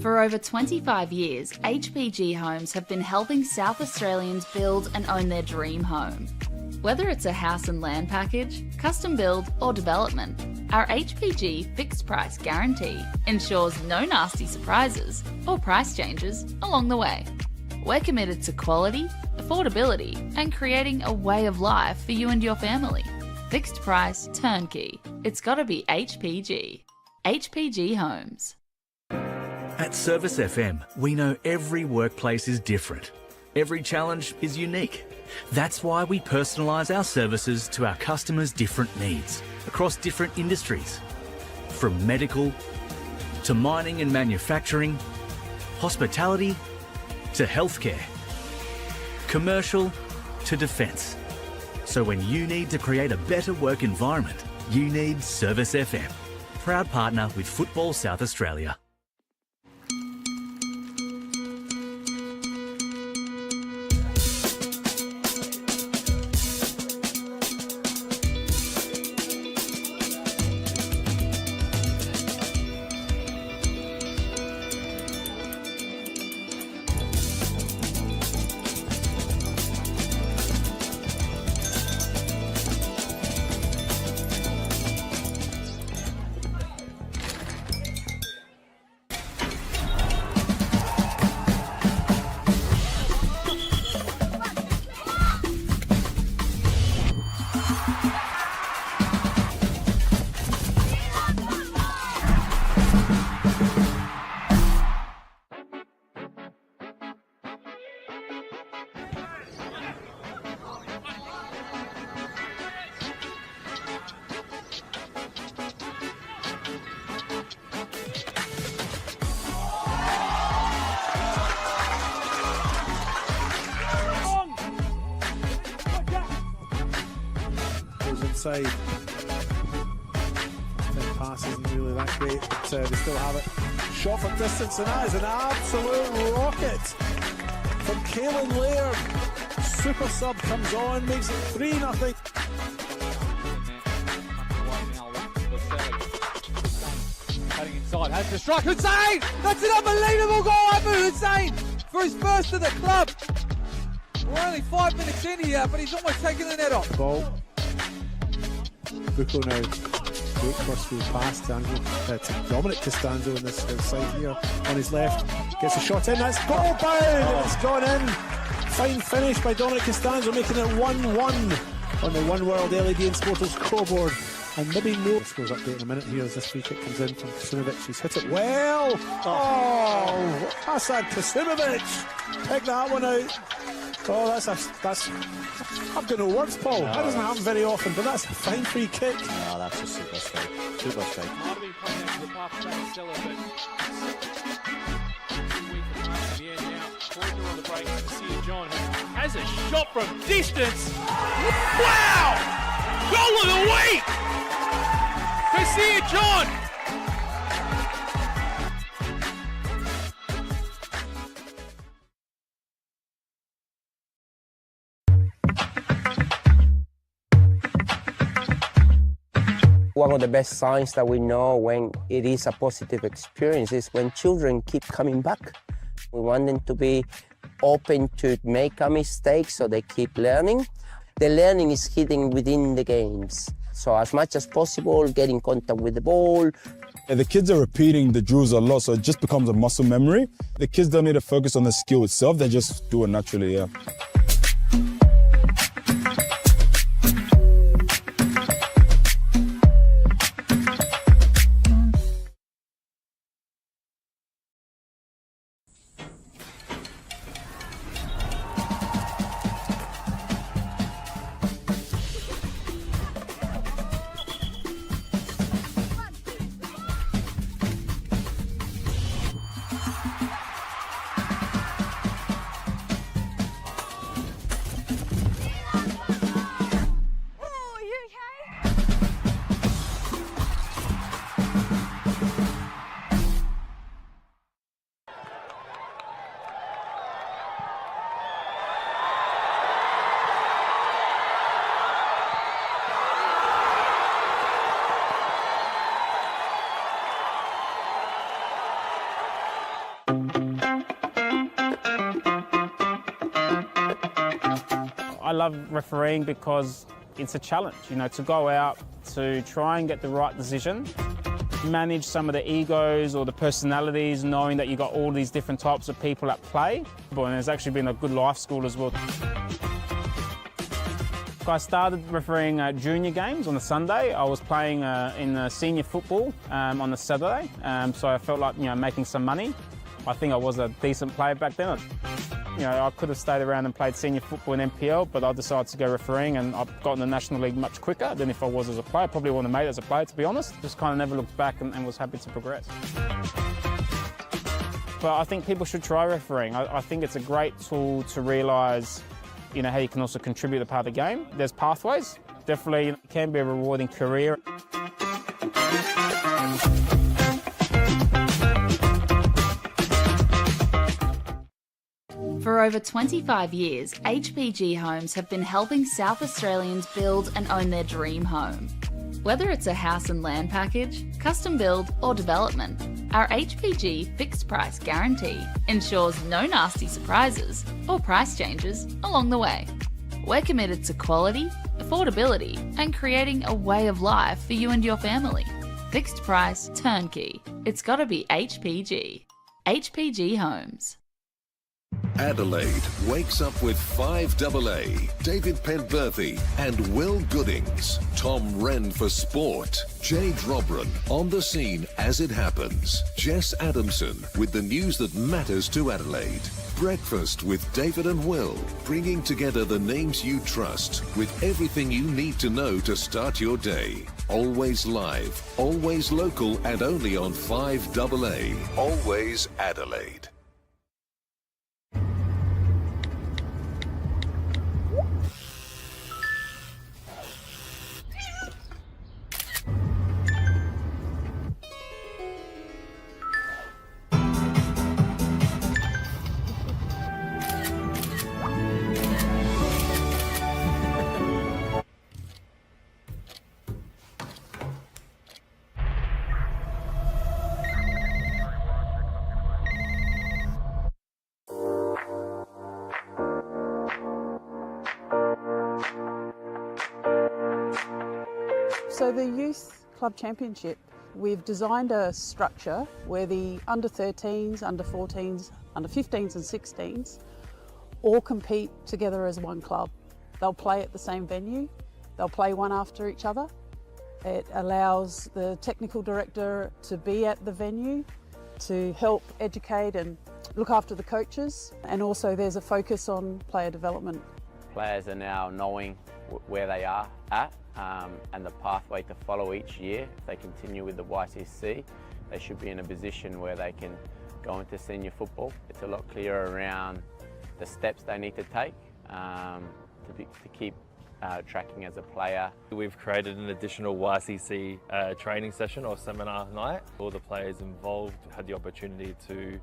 For over 25 years, HPG Homes have been helping South Australians build and own their dream home. Whether it's a house and land package, custom build or development, our HPG fixed price guarantee ensures no nasty surprises or price changes along the way. We're committed to quality, affordability and creating a way of life for you and your family. Fixed price, turnkey. It's gotta be HPG. HPG Homes. At Service FM, we know every workplace is different. Every challenge is unique. That's why we personalise our services to our customers' different needs across different industries. From medical to mining and manufacturing, hospitality to healthcare, commercial to defence. So when you need to create a better work environment, you need Service FM. Proud partner with Football South Australia. Inside. First pass isn't really that great, but they still have it. Shot from distance, and that is an absolute rocket from Caelan Laird. Super sub comes on, makes it 3-0. Cutting inside, has to strike. Hussein! That's an unbelievable goal, Abu Hussein, for his first of the club. We're only 5 minutes in here, but he's almost taken the net off. Ball. Bucco now. Great first through pass to Dominic Costanzo in this side here on his left. Gets a shot in. That's goal bound. It's gone in. Fine finish by Dominic Costanzo, making it 1-1 on the One World LED and Sportal scoreboard. And maybe no scores update in a minute here as this free kick comes in from Kasimovic. He's hit it well. Oh, Hassan Kasimovic. Pick that one out. Oh, that's I've got no words, Paul. That doesn't happen very often, but that's a fine free kick. No, that's a super strike. Super strike. Might have been playing out to the path of that Stella, but the end now. Corridor on the break. Sia John has a shot from distance. Wow! Goal of the week! Sia John! One of the best signs that we know when it is a positive experience is when children keep coming back. We want them to be open to make a mistake so they keep learning. The learning is hidden within the games. So as much as possible, get in contact with the ball. The kids are repeating the drills a lot, so it just becomes a muscle memory. The kids don't need to focus on the skill itself, they just do it naturally, yeah. I love refereeing because it's a challenge, you know, to go out to try and get the right decision, manage some of the egos or the personalities, knowing that you've got all these different types of people at play. And it's actually been a good life school as well. I started refereeing junior games on a Sunday. I was playing in senior football on a Saturday, so I felt like, you know, making some money. I think I was a decent player back then. You know, I could have stayed around and played senior football in NPL, but I decided to go refereeing, and I've got in the National League much quicker than if I was as a player. Probably wouldn't have made it as a player, to be honest. Just kind of never looked back and was happy to progress. But I think people should try refereeing. I think it's a great tool to realise, you know, how you can also contribute to part of the game. There's pathways. Definitely it can be a rewarding career. For over 25 years, HPG Homes have been helping South Australians build and own their dream home. Whether it's a house and land package, custom build or development, our HPG fixed price guarantee ensures no nasty surprises or price changes along the way. We're committed to quality, affordability and creating a way of life for you and your family. Fixed price turnkey. It's gotta be HPG. HPG Homes. Adelaide wakes up with 5AA, David Penberthy and Will Goodings, Tom Wren for sport, Jade Robran on the scene as it happens, Jess Adamson with the news that matters to Adelaide, Breakfast with David and Will, bringing together the names you trust with everything you need to know to start your day. Always live, always local and only on 5AA, always Adelaide. So the Youth Club Championship, we've designed a structure where the under 13s, under 14s, under 15s and 16s all compete together as one club. They'll play at the same venue, they'll play one after each other. It allows the technical director to be at the venue to help educate and look after the coaches, and also there's a focus on player development. Players are now knowing where they are at and the pathway to follow each year. If they continue with the YCC, they should be in a position where they can go into senior football. It's a lot clearer around the steps they need to take to keep tracking as a player. We've created an additional YCC training session or seminar night. All the players involved had the opportunity to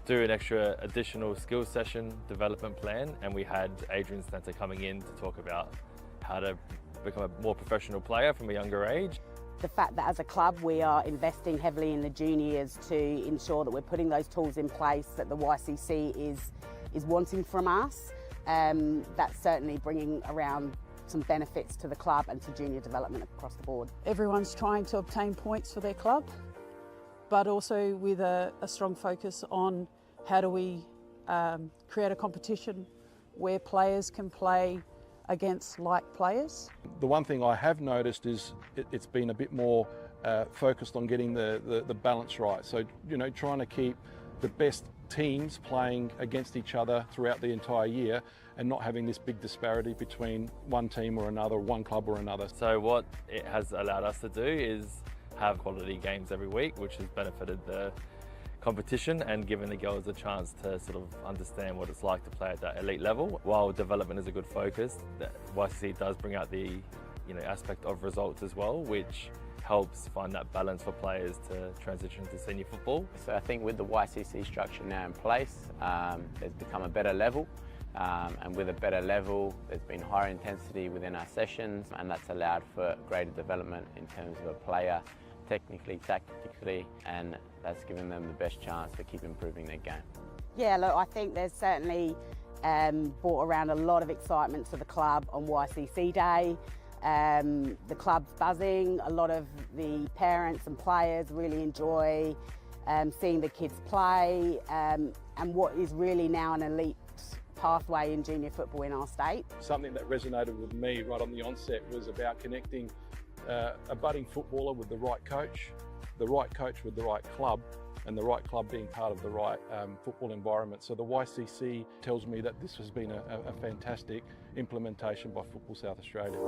do an extra additional skills session development plan, and we had Adrian Stanter coming in to talk about how to become a more professional player from a younger age. the fact that as a club we are investing heavily in the juniors to ensure that we're putting those tools in place that the YCC is wanting from us. That's certainly bringing around some benefits to the club and to junior development across the board. Everyone's trying to obtain points for their club, but also with a strong focus on how do we create a competition where players can play against like players. The one thing I have noticed is it's been a bit more focused on getting the balance right. So, you know, trying to keep the best teams playing against each other throughout the entire year and not having this big disparity between one team or another, one club or another. So what it has allowed us to do is have quality games every week, which has benefited the competition and given the girls a chance to sort of understand what it's like to play at that elite level. While development is a good focus, the YCC does bring out the aspect of results as well, which helps find that balance for players to transition to senior football. So I think with the YCC structure now in place, there's become a better level. And with a better level, there's been higher intensity within our sessions, and that's allowed for greater development in terms of a player, technically, tactically, and that's given them the best chance to keep improving their game. Yeah, look, I think there's certainly brought around a lot of excitement to the club on YCC Day. The club's buzzing, a lot of the parents and players really enjoy seeing the kids play and what is really now an elite pathway in junior football in our state. Something that resonated with me right on the onset was about connecting a budding footballer with the right coach with the right club, and the right club being part of the right football environment. So the YCC tells me that this has been a fantastic implementation by Football South Australia.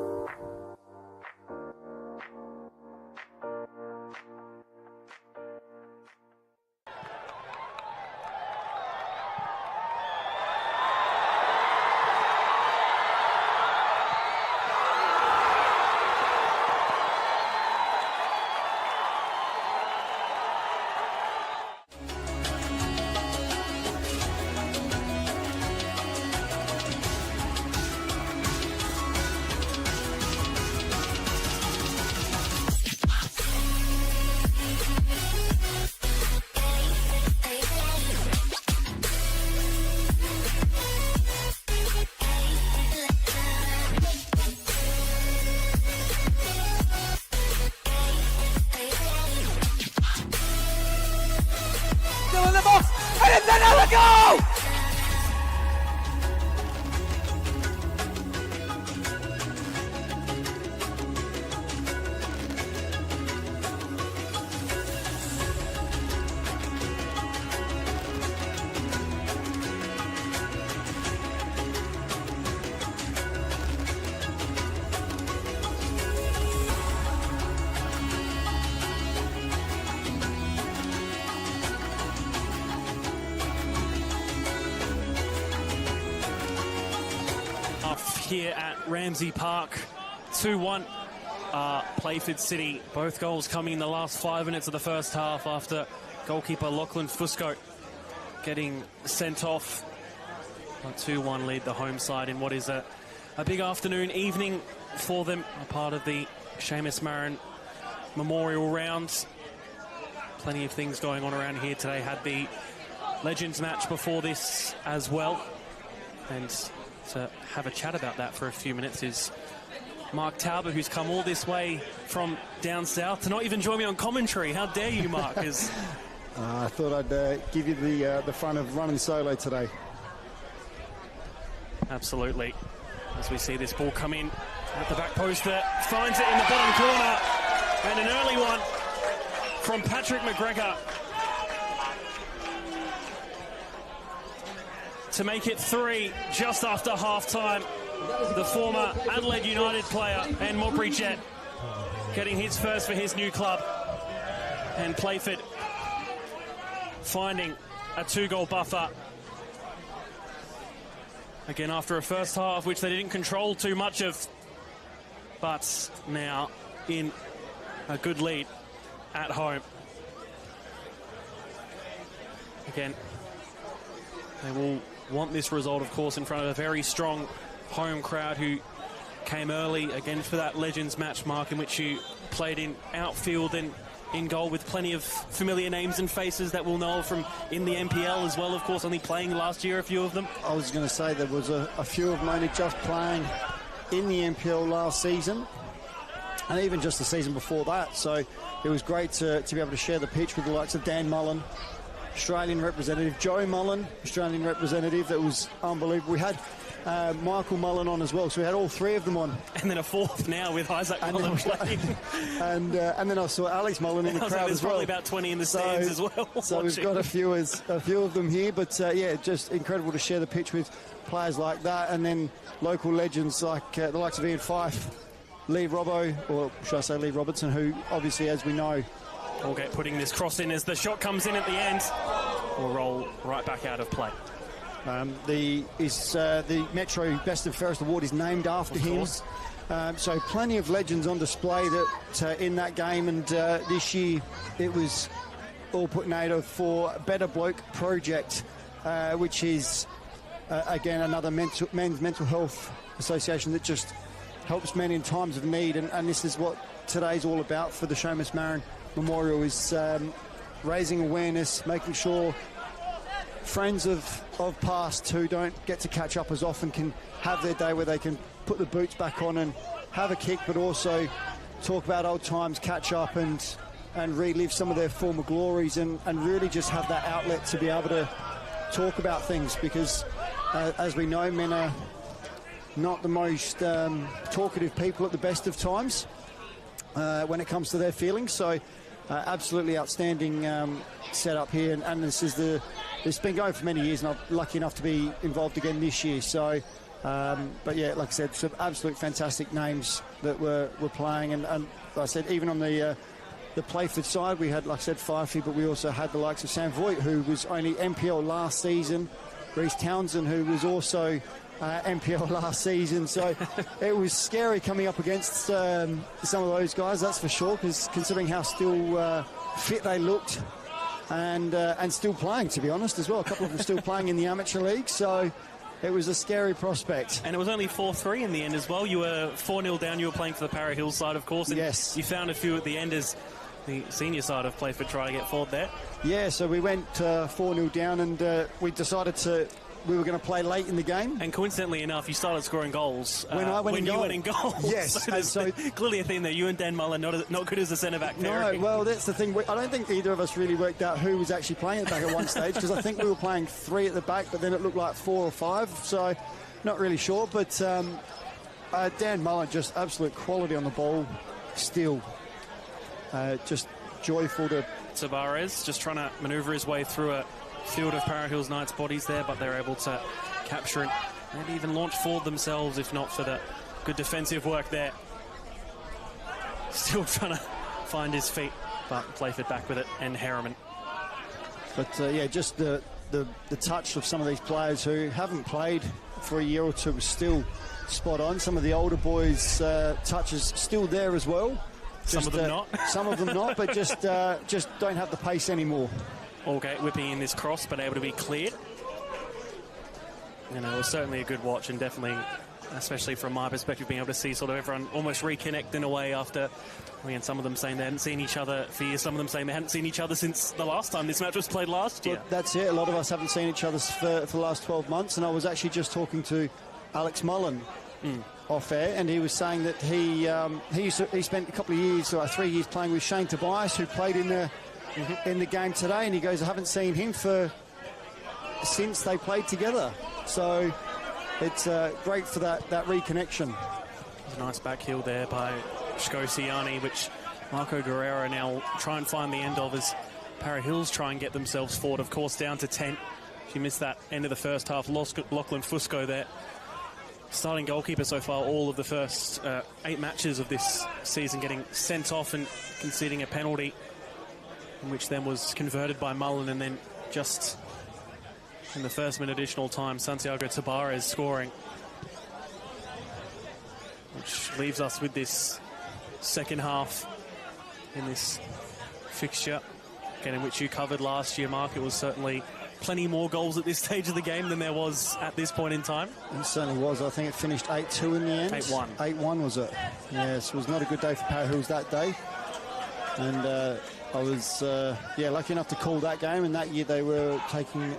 Here at Ramsey Park, 2-1 Playford City. Both goals coming in the last 5 minutes of the first half after goalkeeper Lachlan Fusco getting sent off. A 2-1 lead the home side in what is a big afternoon evening for them, a part of the Seamus Marin Memorial Round. Plenty of things going on around here today. Had the Legends match before this as well, and to have a chat about that for a few minutes is Mark Tauber, who's come all this way from down south to not even join me on commentary. How dare you, Mark? I thought I'd give you the fun of running solo today. Absolutely. As we see this ball come in at the back post, finds it in the bottom corner, and an early one from Patrick McGregor to make it 3 just after half-time. The former Adelaide United player and Mowbray Jet getting his first for his new club. And Playford finding a 2-goal buffer. Again, after a first half which they didn't control too much of, but now in a good lead at home. Again, they will want this result, of course, in front of a very strong home crowd who came early again for that Legends match, Mark, in which you played in outfield and in goal with plenty of familiar names and faces that we'll know from in the NPL as well, of course, only playing last year, a few of them. I was going to say there was a few of them only just playing in the NPL last season, and even just the season before that. So it was great to be able to share the pitch with the likes of Dan Mullen, Australian representative, Joe Mullen, Australian representative. That was unbelievable. We had Michael Mullen on as well, so we had all three of them on. And then a fourth now with Isaac Mullen playing. and then I saw Alex Mullen in the crowd as well. There's probably about 20 in the stands as well. So we've got a few of them here, but yeah, just incredible to share the pitch with players like that, and then local legends like the likes of Ian Fife, Lee Robbo, or should I say Lee Robertson, who obviously, as we know, Allgate putting this cross in as the shot comes in at the end, will roll right back out of play. The Metro Best of Fairest Award is named after him. So plenty of legends on display that in that game, and this year it was all put NATO for Better Bloke Project, which is again another men's mental health association that just helps men in times of need, and this is what today's all about for the Seamus Marin Memorial, is raising awareness, making sure friends of past who don't get to catch up as often can have their day where they can put the boots back on and have a kick, but also talk about old times, catch up and relive some of their former glories, and really just have that outlet to be able to talk about things, because as we know, men are not the most talkative people at the best of times when it comes to their feelings. So absolutely outstanding setup here, and this is it's been going for many years, and I'm lucky enough to be involved again this year. So but yeah, like I said, some absolute fantastic names that were playing, and like I said, even on the Playford side, we had, like I said, Fifey, but we also had the likes of Sam Voigt, who was only NPL last season, Reece Townsend, who was also NPL last season. So it was scary coming up against some of those guys, that's for sure, because considering how still fit they looked, and still playing, to be honest, as well. A couple of them still playing in the amateur league, so it was a scary prospect. And it was only 4-3 in the end as well. You were 4-0 down. You were playing for the Para Hills side, of course. And yes. You found a few at the end as the senior side of Playford trying to get forward there. Yeah, so we went 4-0 down, and we decided we were going to play late in the game. And coincidentally enough, you started scoring goals when you went in goal. Yes. So clearly a theme there. You and Dan Mullen not good as a centre-back pairing. No, well, that's the thing. I don't think either of us really worked out who was actually playing at the back at one stage, because I think we were playing 3 at the back, but then it looked like 4 or 5, so not really sure. But Dan Mullen, just absolute quality on the ball still. Just joyful to... Tavares just trying to manoeuvre his way through a field of Para Hills Knights bodies there, but they're able to capture it, maybe even launch forward themselves if not for the good defensive work there. Still trying to find his feet, but Playford back with it, and Harriman. But yeah, just the touch of some of these players who haven't played for a year or two was still spot on. Some of the older boys' touches still there as well. Some of them not. Some of them not, but just don't have the pace anymore. Allgate whipping in this cross, but able to be cleared. And it was certainly a good watch, and definitely, especially from my perspective, being able to see sort of everyone almost reconnect in a way after, and some of them saying they hadn't seen each other for years, some of them saying they hadn't seen each other since the last time this match was played last year. Well, that's it. A lot of us haven't seen each other for the last 12 months, and I was actually just talking to Alex Mullen off air, and he was saying that he spent a couple of years, or 3 years, playing with Shane Tobias, who played in the game today, and he goes, I haven't seen him since they played together. So it's great for that reconnection. A nice back heel there by Shkosiani, which Marco Guerrero now try and find the end of as Para Hills try and get themselves forward, of course, down to 10. She missed that end of the first half. Lachlan Fusco there, starting goalkeeper so far, all of the first 8 matches of this season, getting sent off and conceding a penalty, which then was converted by Mullen, and then just in the first minute additional time, Santiago Tabarez scoring, which leaves us with this second half in this fixture, again, in which you covered last year, Mark. It was certainly plenty more goals at this stage of the game than there was at this point in time. It certainly was. I think it finished 8-2 in the end. 8-1. 8-1 was it? Yes, it was not a good day for Para Hills that day. And I was lucky enough to call that game, and that year they were taking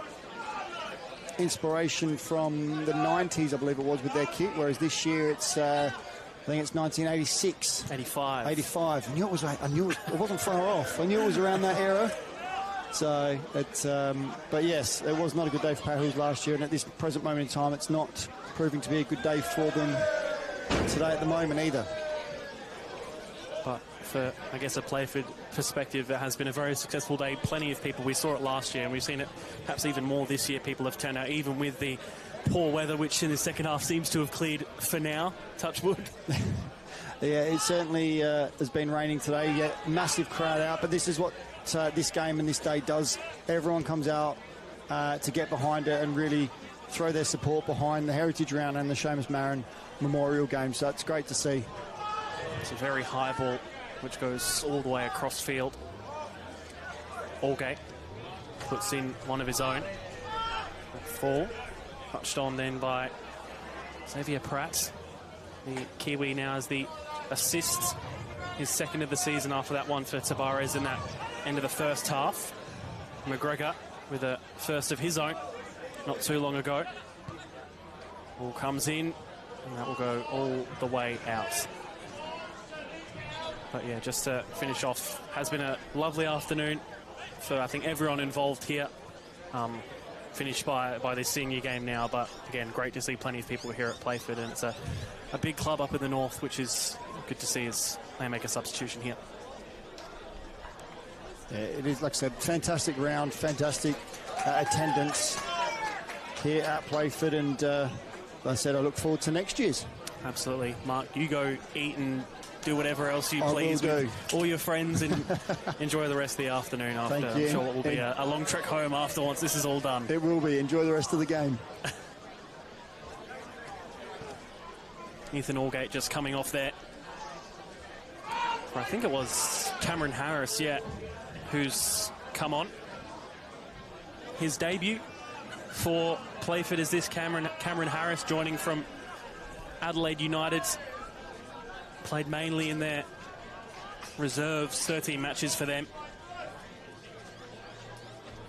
inspiration from the 90s, I believe it was, with their kit, whereas this year it's I think it's 1986. 85. I knew it wasn't far off. I knew it was around that era. So but yes, it was not a good day for Para Hills last year, and at this present moment in time it's not proving to be a good day for them today at the moment either. But for, I guess, a Playford perspective, it has been a very successful day. Plenty of people, we saw it last year, and we've seen it perhaps even more this year. People have turned out, even with the poor weather, which in the second half seems to have cleared for now, touch wood. Yeah, it certainly has been raining today. Yeah, massive crowd out, but this is what this game and this day does. Everyone comes out to get behind it and really throw their support behind the Heritage Round and the Seamus Marin Memorial Game, so it's great to see. It's a very high ball which goes all the way across field. Allgate puts in one of his own. Fall touched on then by Xavier Pratt. The Kiwi now has the assist, his second of the season after that one for Tabares in that end of the first half. McGregor with a first of his own not too long ago. Ball comes in, and that will go all the way out. But yeah, just to finish off, has been a lovely afternoon for, I think, everyone involved here. Finished by this senior game now, but again, great to see plenty of people here at Playford, and it's a big club up in the north, which is good to see as they make a substitution here. Yeah, it is, like I said, fantastic round, fantastic attendance here at Playford, and like I said, I look forward to next year's. Absolutely. Mark, you go eat and do whatever else you please with all your friends and enjoy the rest of the afternoon after. Thank you. I'm sure it will be a long trek home after once this is all done. It will be. Enjoy the rest of the game. Ethan Allgate just coming off there. I think it was Cameron Harris, who's come on. His debut for Playford is this Cameron Harris, joining from Adelaide United. Played mainly in their reserves, 13 matches for them.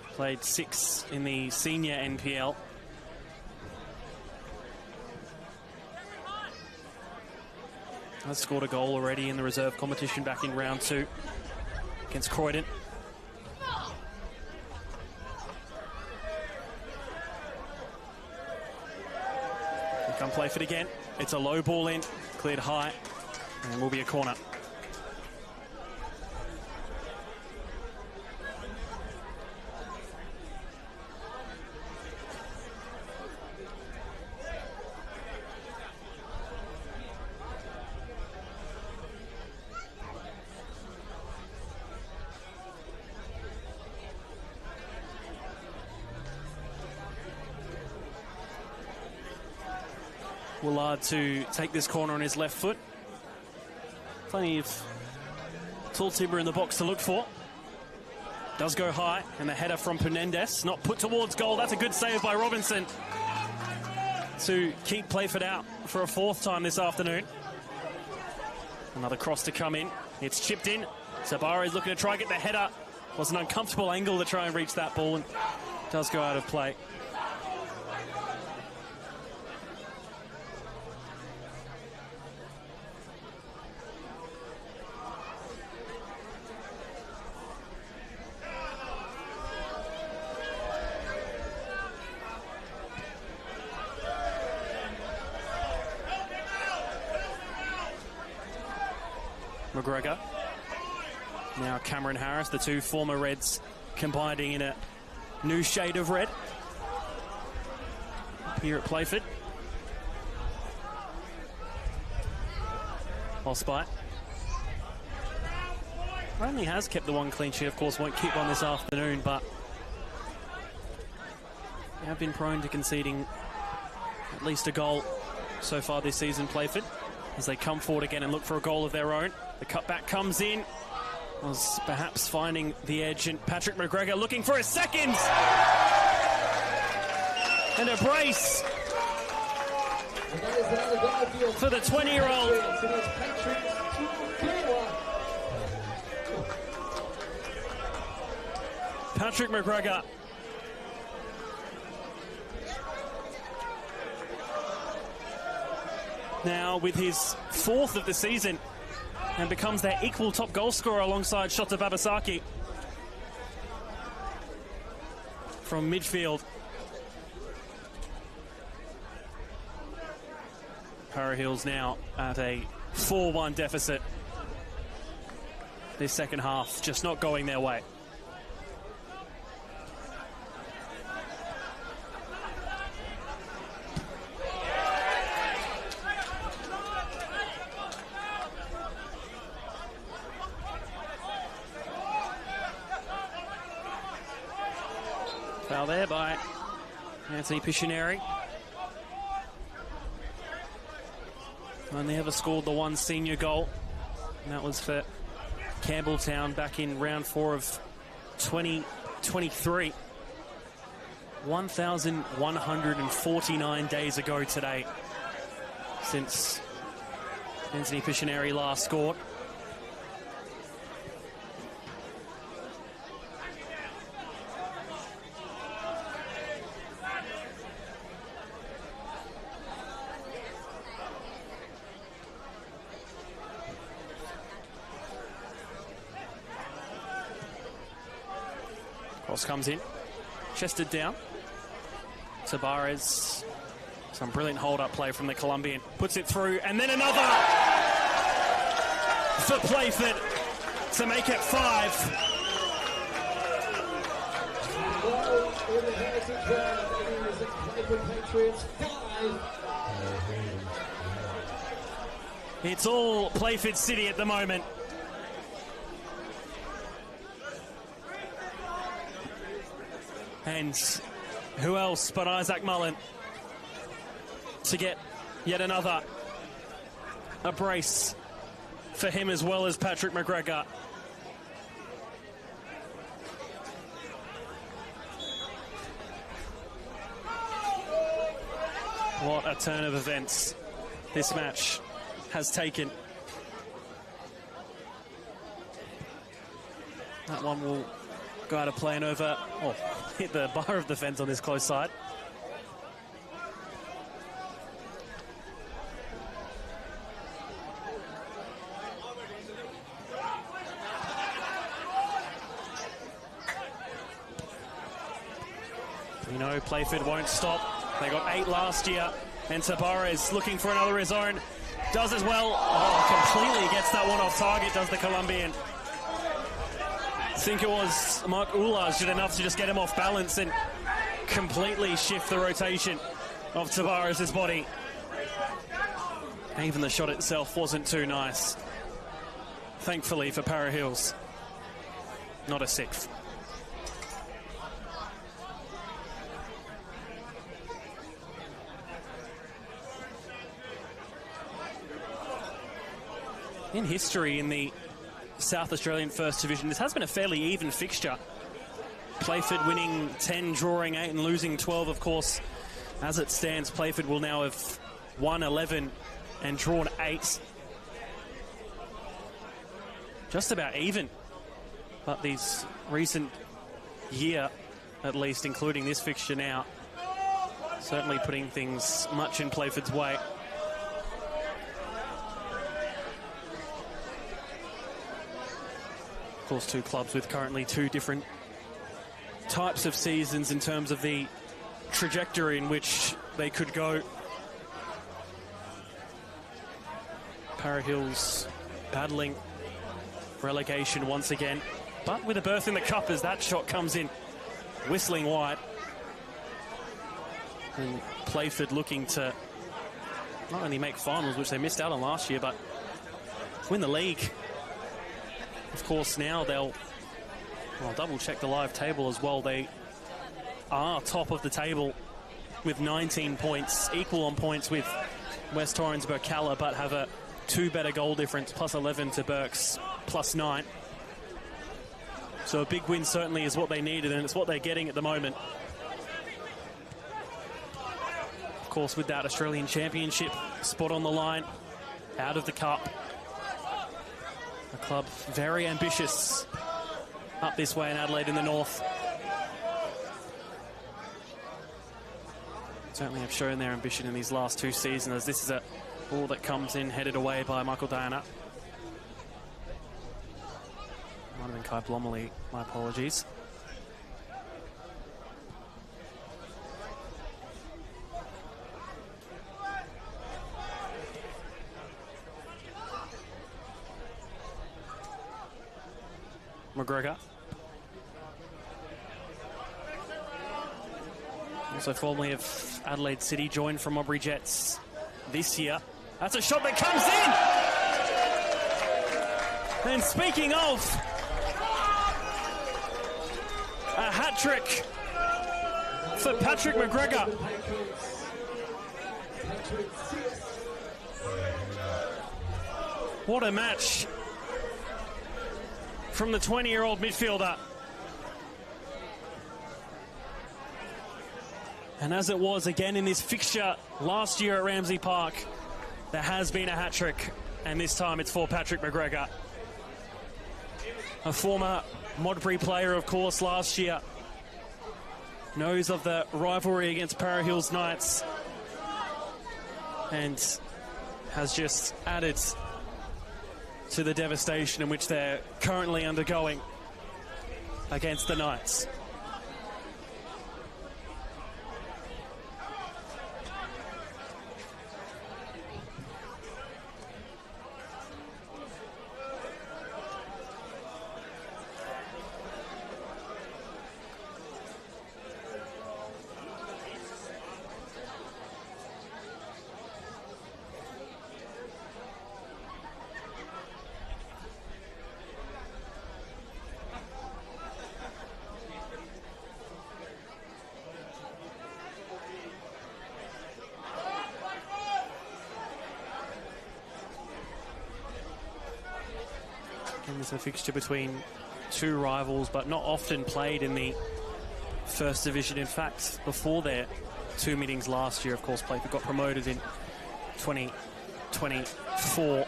Played 6 in the senior NPL. Has scored a goal already in the reserve competition back in round 2 against Croydon. Here come Playford again. It's a low ball in, cleared high, and will be a corner. Willard to take this corner on his left foot. Plenty of tall timber in the box to look for. Does go high, and the header from Penendez, not put towards goal. That's a good save by Robinson to keep Playford out for a 4th time this afternoon. Another cross to come in. It's chipped in. Sabara is looking to try and get the header. Was an uncomfortable angle to try and reach that ball, and does go out of play. McGregor. Now Cameron Harris, the two former Reds combining in a new shade of red here at Playford. Osby only has kept the one clean sheet, of course won't keep one this afternoon, but they have been prone to conceding at least a goal so far this season, Playford, as they come forward again and look for a goal of their own. The cutback comes in, was perhaps finding the edge, and Patrick McGregor looking for a second. And a brace for the 20-year-old. Patrick McGregor. Now with his 4th of the season, and becomes their equal top goal scorer alongside Shota Babasaki from midfield. Para Hills now at a 4-1 deficit. This second half just not going their way. Foul there by Anthony Pictionary. Only ever scored the one senior goal, and that was for Campbelltown back in round 4 of 2023. 1,149 days ago today since Anthony Pictionary last scored. Comes in, chested down. Tabarez, some brilliant hold-up play from the Colombian, puts it through, and then another for Playford to make it 5. It's all Playford City at the moment. And who else but Isaac Mullen to get yet another a brace for him as well as Patrick McGregor. What a turn of events this match has taken. That one will go out of play and over. Oh, hit the bar of the fence on this close side. You know, Playford won't stop. They got 8 last year, and Tabarez looking for another of his own. Does as well. Oh, completely gets that one off target, does the Colombian. I think it was Mark Ulaj did enough to just get him off balance and completely shift the rotation of Tabarez's body. Even the shot itself wasn't too nice. Thankfully for Para Hills, not a 6th. In history in the South Australian First Division, this has been a fairly even fixture. Playford winning 10, drawing 8 and losing 12, of course. As it stands, Playford will now have won 11 and drawn 8. Just about even. But this recent year, at least, including this fixture now, certainly putting things much in Playford's way. Of course, 2 clubs with currently 2 different types of seasons in terms of the trajectory in which they could go. Para Hills battling relegation once again, but with a berth in the cup as that shot comes in, whistling wide. And Playford looking to not only make finals, which they missed out on last year, but win the league. Of course, now I'll double check the live table as well. They are top of the table with 19 points, equal on points with West Torrens Burkalla, but have a 2 better goal difference, plus 11 to Burke's plus 9. So a big win certainly is what they needed, and it's what they're getting at the moment. course, with that Australian Championship spot on the line, out of the cup. A club very ambitious up this way in Adelaide in the north. Certainly have shown their ambition in these last two seasons, as this is a ball that comes in headed away by Michael Diana. Might have been Kai Blomley, my apologies. McGregor. Also formerly of Adelaide City, joined from Aubrey Jets this year. That's a shot that comes in! And speaking of, a hat-trick for Patrick McGregor. What a match from the 20-year-old midfielder. And as it was again in this fixture last year at Ramsey Park, there has been a hat-trick, and this time it's for Patrick McGregor. A former Modbury player, of course, last year. Knows of the rivalry against Para Hills Knights, and has just added to the devastation in which they're currently undergoing against the Knights. And there's a fixture between two rivals, but not often played in the First Division. In fact, before their two meetings last year, of course, Playford got promoted in 2024.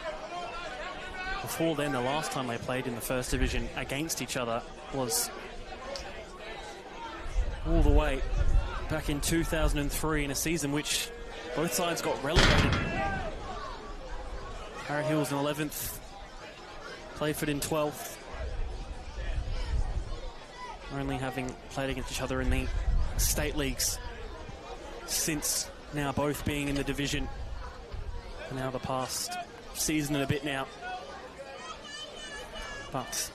Before then, the last time they played in the First Division against each other was all the way back in 2003, in a season which both sides got relegated. Para Hills in 11th. Playford in 12th. Only having played against each other in the state leagues since now both being in the division. Now the past season and a bit now. But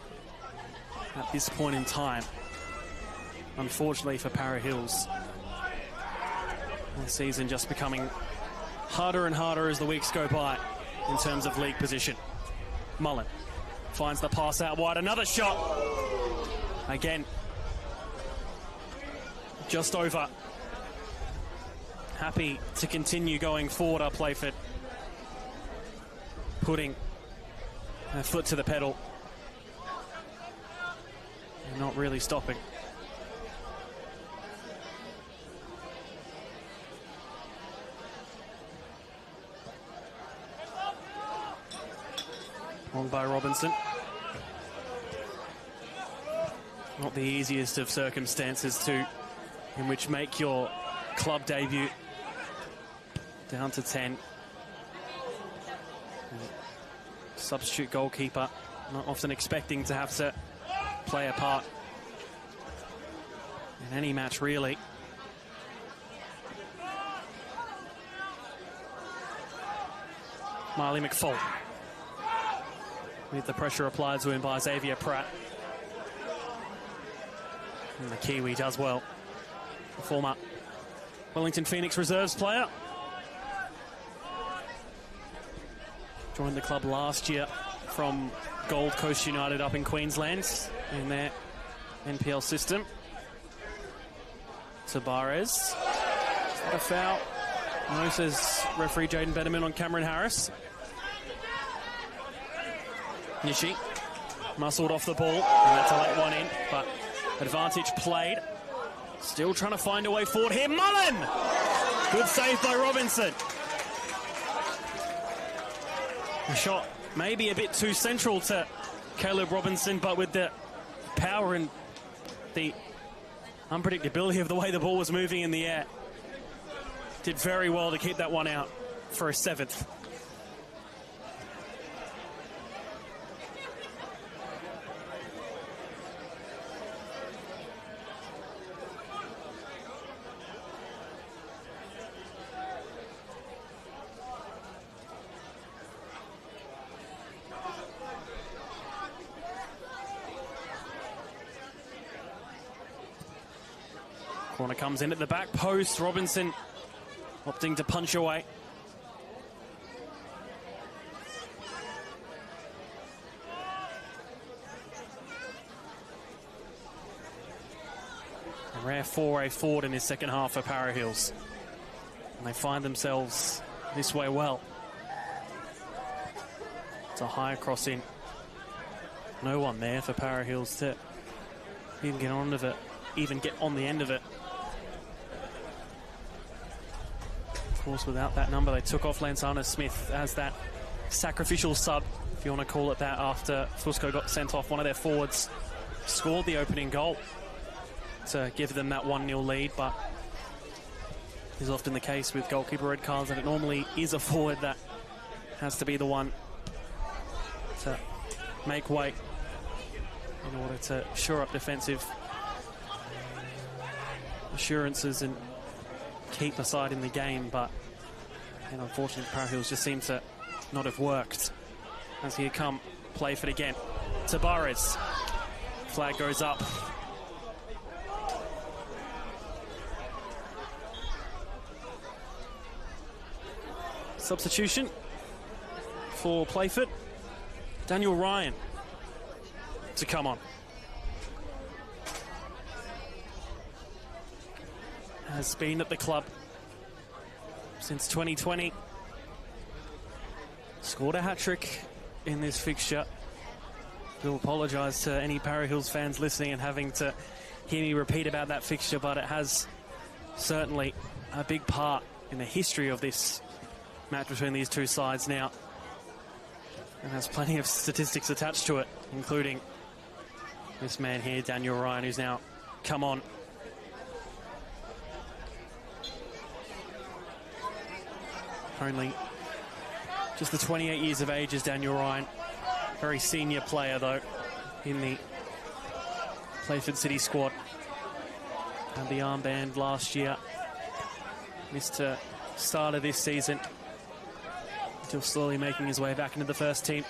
at this point in time, unfortunately for Para Hills, the season just becoming harder and harder as the weeks go by in terms of league position. Mullen finds the pass out wide, another shot. Again, just over. Happy to continue going forward, our Playford. Putting a foot to the pedal. And not really stopping. On by Robinson. Not the easiest of circumstances in which make your club debut. Down to 10. Substitute goalkeeper, not often expecting to have to play a part in any match, really. Marley McFall, with the pressure applied to him by Xavier Pratt. And the Kiwi does well. The former Wellington Phoenix reserves player. Joined the club last year from Gold Coast United up in Queensland in their NPL system. Tabarez. Is that a foul? No, says referee Jaden Betterman on Cameron Harris. Nishi muscled off the ball, and that's a late one in, but advantage played. Still trying to find a way forward here. Mullen Good save by Robinson. The shot maybe a bit too central to Caleb Robinson, but with the power and the unpredictability of the way the ball was moving in the air, did very well to keep that one out for a 7th. Corner comes in at the back post. Robinson opting to punch away. A rare foray forward in this second half for Para Hills. And they find themselves this way well. It's a high cross in. No one there for Para Hills to even get on of it, even get on the end of it. Of course, without that number, they took off Lansana Smith as that sacrificial sub, if you want to call it that, after Fusco got sent off. One of their forwards scored the opening goal to give them that 1-0 lead, but is often the case with goalkeeper red cards, and it normally is a forward that has to be the one to make way in order to shore up defensive assurances and keep the side in the game. But unfortunately, Para Hills just seem to not have worked. As here come Playford again. Tabarez. Flag goes up. Substitution for Playford. Daniel Ryan to come on. Has been at the club since 2020. Scored a hat-trick in this fixture. Do apologise to any Para Hills fans listening and having to hear me repeat about that fixture, but it has certainly a big part in the history of this match between these two sides now. And has plenty of statistics attached to it, including this man here, Daniel Ryan, who's now come on. Only just the 28 years of age is Daniel Ryan. Very senior player, though, in the Playford City squad. Had the armband last year. Missed the start of this season. Still slowly making his way back into the first team.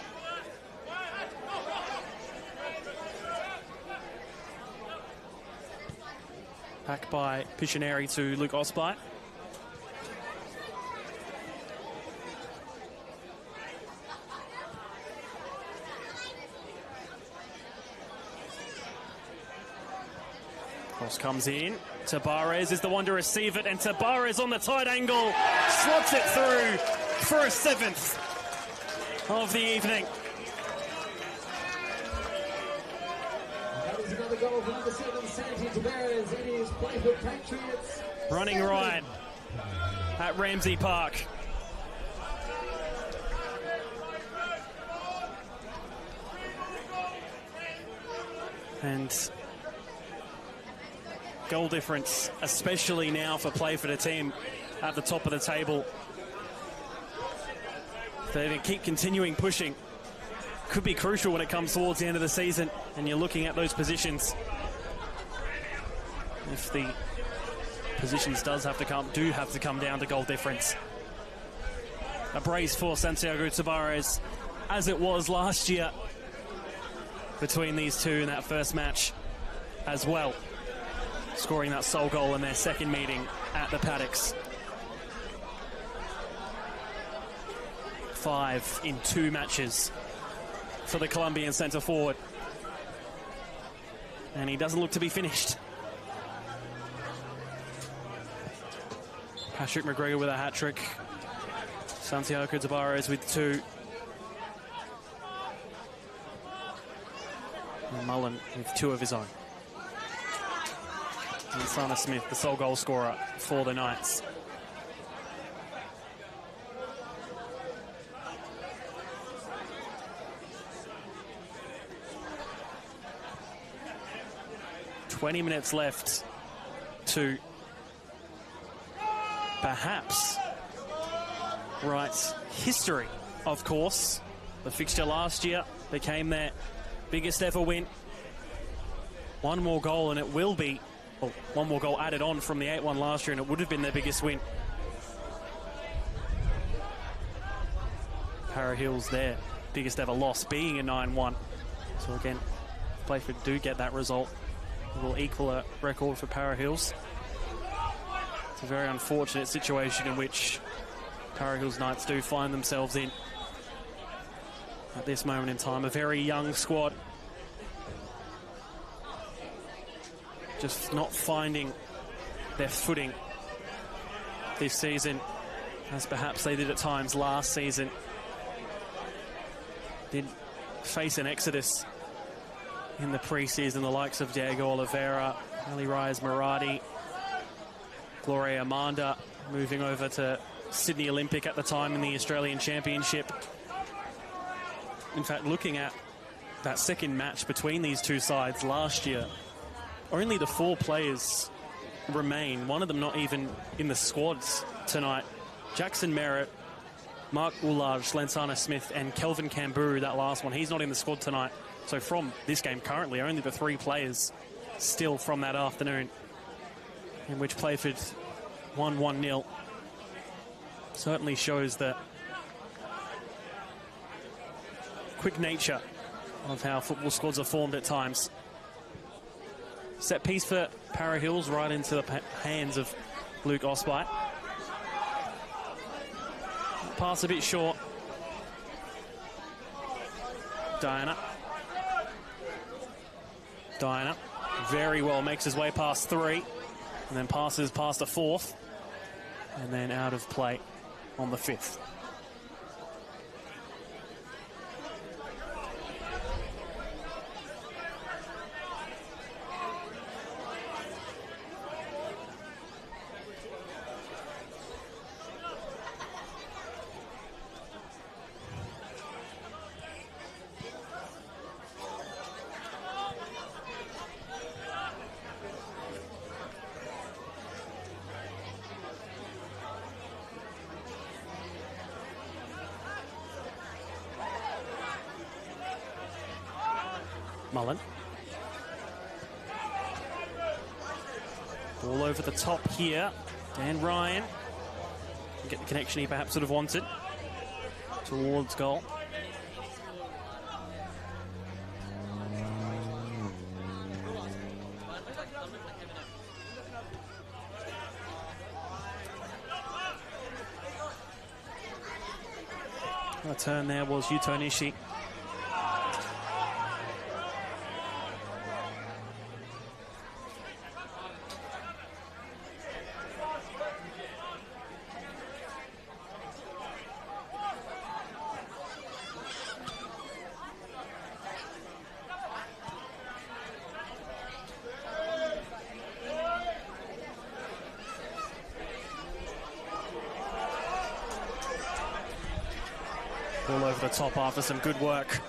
Back by Pictionary to Luke Osby. Cross comes in. Tabarez is the one to receive it, and Tabarez on the tight angle slots it through for a 7th of the evening. That is another goal from number 7, Santi Tabarez. It is Playford Patriots. Running right at Ramsey Park. And goal difference, especially now for Playford, a team at the top of the table. They can keep continuing pushing. Could be crucial when it comes towards the end of the season and you're looking at those positions. If the positions do have to come down to goal difference. A brace for Santiago Tabarez, as it was last year between these two in that first match as well, scoring that sole goal in their second meeting at the Paddocks. 5 in 2 matches for the Colombian centre forward. And he doesn't look to be finished. Patrick McGregor with a hat-trick. Santiago Tabarez with 2. And Mullen with 2 of his own. And Sana Smith, the sole goal scorer for the Knights. 20 minutes left to perhaps write history, of course. The fixture last year became their biggest ever win. One more goal and it will be, well, one more goal added on from the 8-1 last year and it would have been their biggest win. Para Hills their biggest ever loss being a 9-1. So again, if Playford do get that result, it will equal a record for Para Hills. It's a very unfortunate situation in which Para Hills Knights do find themselves in at this moment in time. A very young squad, just not finding their footing this season, as perhaps they did at times last season. Did face an exodus in the pre-season, the likes of Diego Oliveira, Ali Reyes Maradi, Gloria Amanda moving over to Sydney Olympic at the time in the Australian Championship. In fact, looking at that second match between these two sides last year, only the 4 players remain, one of them not even in the squads tonight. Jackson Merritt, Mark Ullage, Lansana Smith and Kelvin Kamburu, that last one, he's not in the squad tonight. So from this game currently, only the 3 players still from that afternoon, in which Playford won 1-0. Certainly shows the quick nature of how football squads are formed at times. Set piece for Para Hills right into the hands of Luke Osbite. Pass a bit short. Diana very well makes his way past 3 and then passes past a 4th and then out of play on the 5th. Mullen. Ball over the top here. Dan Ryan. Get the connection he perhaps would have wanted towards goal. The turn there was Yuto Nishi. Ball over the top after some good work.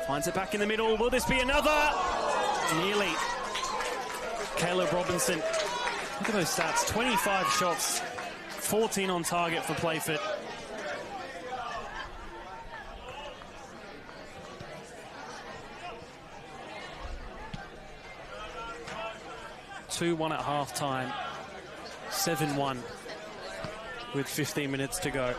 Finds it back in the middle. Will this be another? Nearly. Caleb Robinson. Look at those stats. 25 shots, 14 on target for Playford. (2-1) at half-time. 7-1. With 15 minutes to go.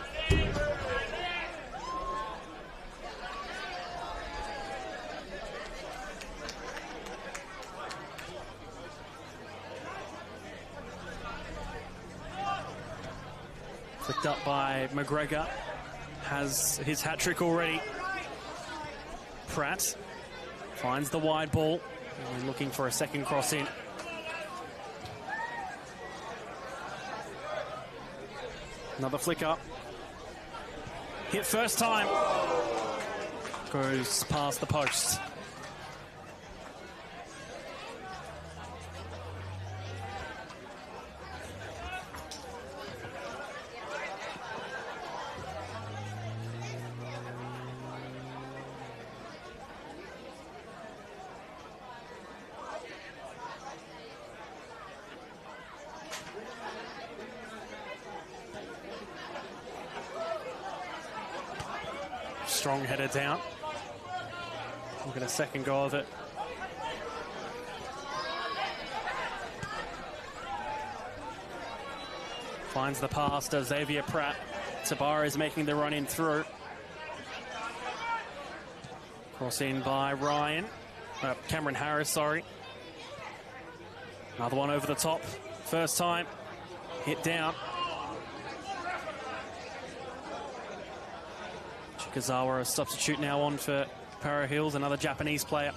Flicked up by McGregor. Has his hat-trick already. Pratt finds the wide ball. And looking for a second cross in. Another flick up. Hit first time. Goes past the post. Strong header down. Look at a second go of it. Finds the pass to Xavier Pratt. Tabara is making the run in through. Cross in by Cameron Harris, sorry. Another one over the top. First time. Hit down. Chikazawa, a substitute now on for Para Hills, another Japanese player.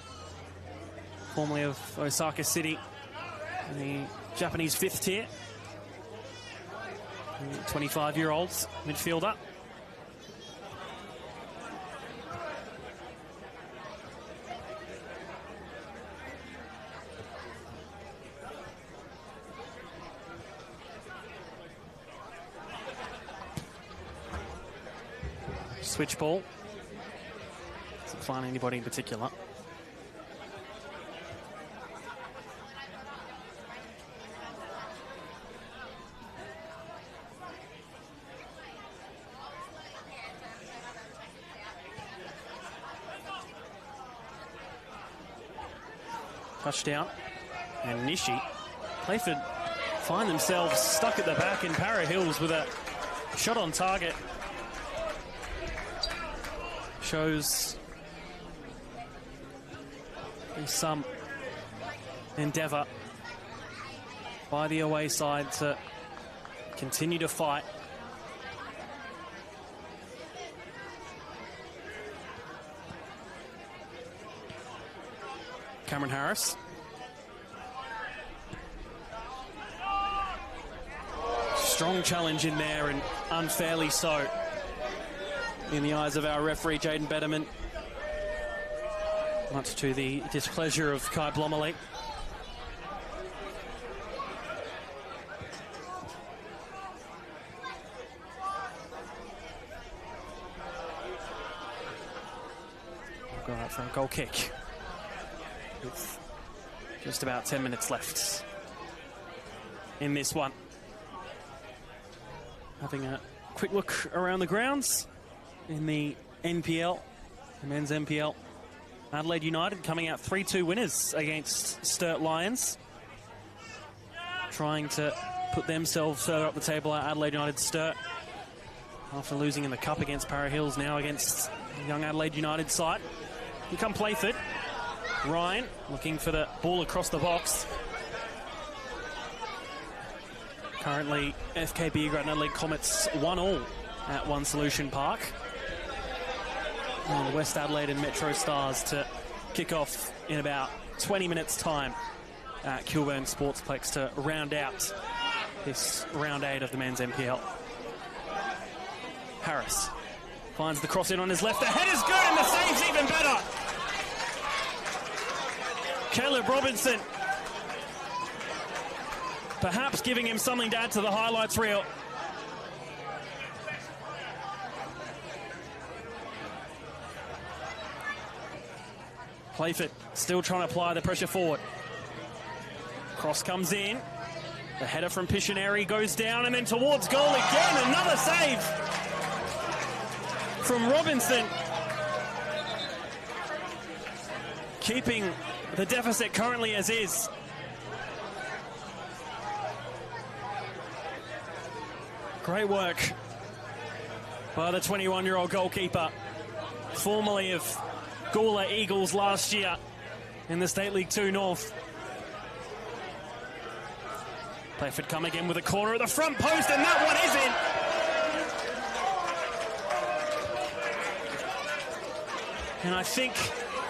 Formerly of Osaka City. The Japanese fifth tier. 25-year-olds midfielder. Switch ball. Doesn't find anybody in particular. Touchdown. And Nishi. Playford find themselves stuck at the back in Para Hills with a shot on target. Shows some endeavour by the away side to continue to fight. Cameron Harris. Strong challenge in there, and unfairly so in the eyes of our referee, Jaden Betterman. Much to the displeasure of Kai Blommerly. Go out for a goal kick. With just about 10 minutes left in this one. Having a quick look around the grounds in the NPL, the men's NPL. Adelaide United coming out 3-2 winners against Sturt Lions. Trying to put themselves further up the table at Adelaide United Sturt. After losing in the cup against Para Hills, now against the young Adelaide United side. Here come Playford. Ryan looking for the ball across the box. Currently, FKB Great Adelaide Comets 1-1 at One Solution Park. And West Adelaide and Metro Stars to kick off in about 20 minutes' time at Kilburn Sportsplex to round out this round 8 of the men's NPL. Harris finds the cross in on his left. The header's good and the save's even better. Caleb Robinson perhaps giving him something to add to the highlights reel. Playford still trying to apply the pressure forward. Cross comes in. The header from Pictionary goes down and then towards goal again. Another save from Robinson. Keeping the deficit currently as is. Great work by the 21-year-old goalkeeper, formerly of Gawler Eagles last year in the State League 2 North. Playford come again with a corner at the front post, and that one is in. And I think,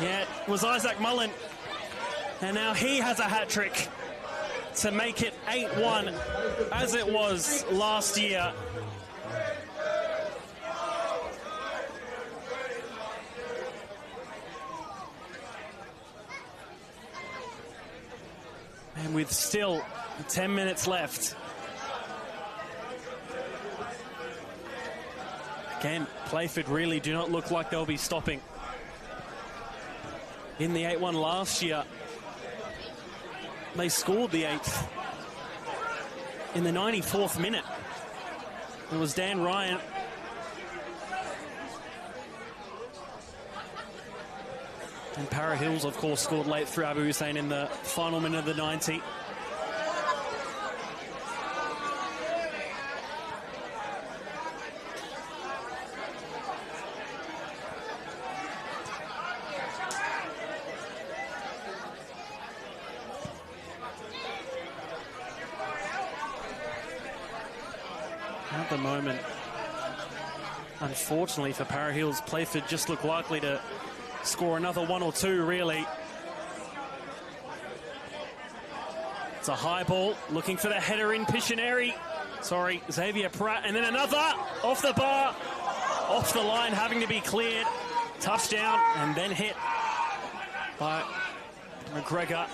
yeah, it was Isaac Mullen. And now he has a hat-trick to make it 8-1, as it was last year. And with still 10 minutes left. Again, Playford really do not look like they'll be stopping. In the 8-1 last year, they scored the 8th in the 94th minute. It was Dan Ryan And Para Hills, of course, scored late through Abu Hussein in the final minute of the 90. At the moment, unfortunately for Para Hills, Playford just look likely to score another one or two, really. It's a high ball, looking for the header in Pictionary. Sorry, Xavier Pratt, and then another off the bar, off the line, having to be cleared. Touchdown, and then hit by McGregor.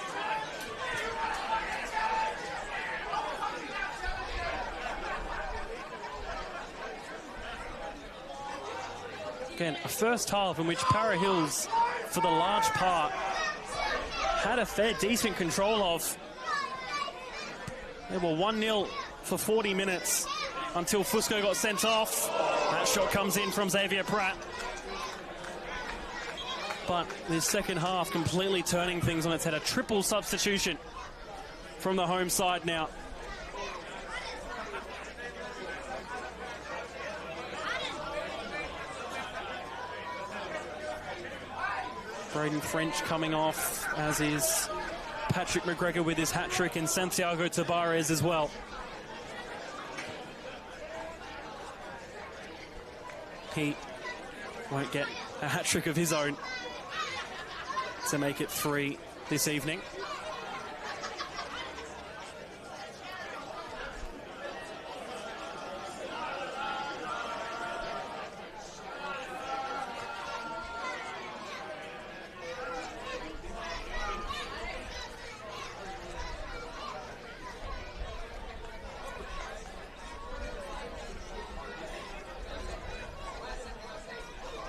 Again, a first half in which Para Hills, for the large part, had a fair decent control of. They were 1-0 for 40 minutes until Fusco got sent off. That shot comes in from Xavier Pratt. But this second half completely turning things on its head. A triple substitution from the home side now. Braden French coming off, as is Patrick McGregor with his hat-trick, and Santiago Tabarez as well. He won't get a hat-trick of his own to make it 3 this evening.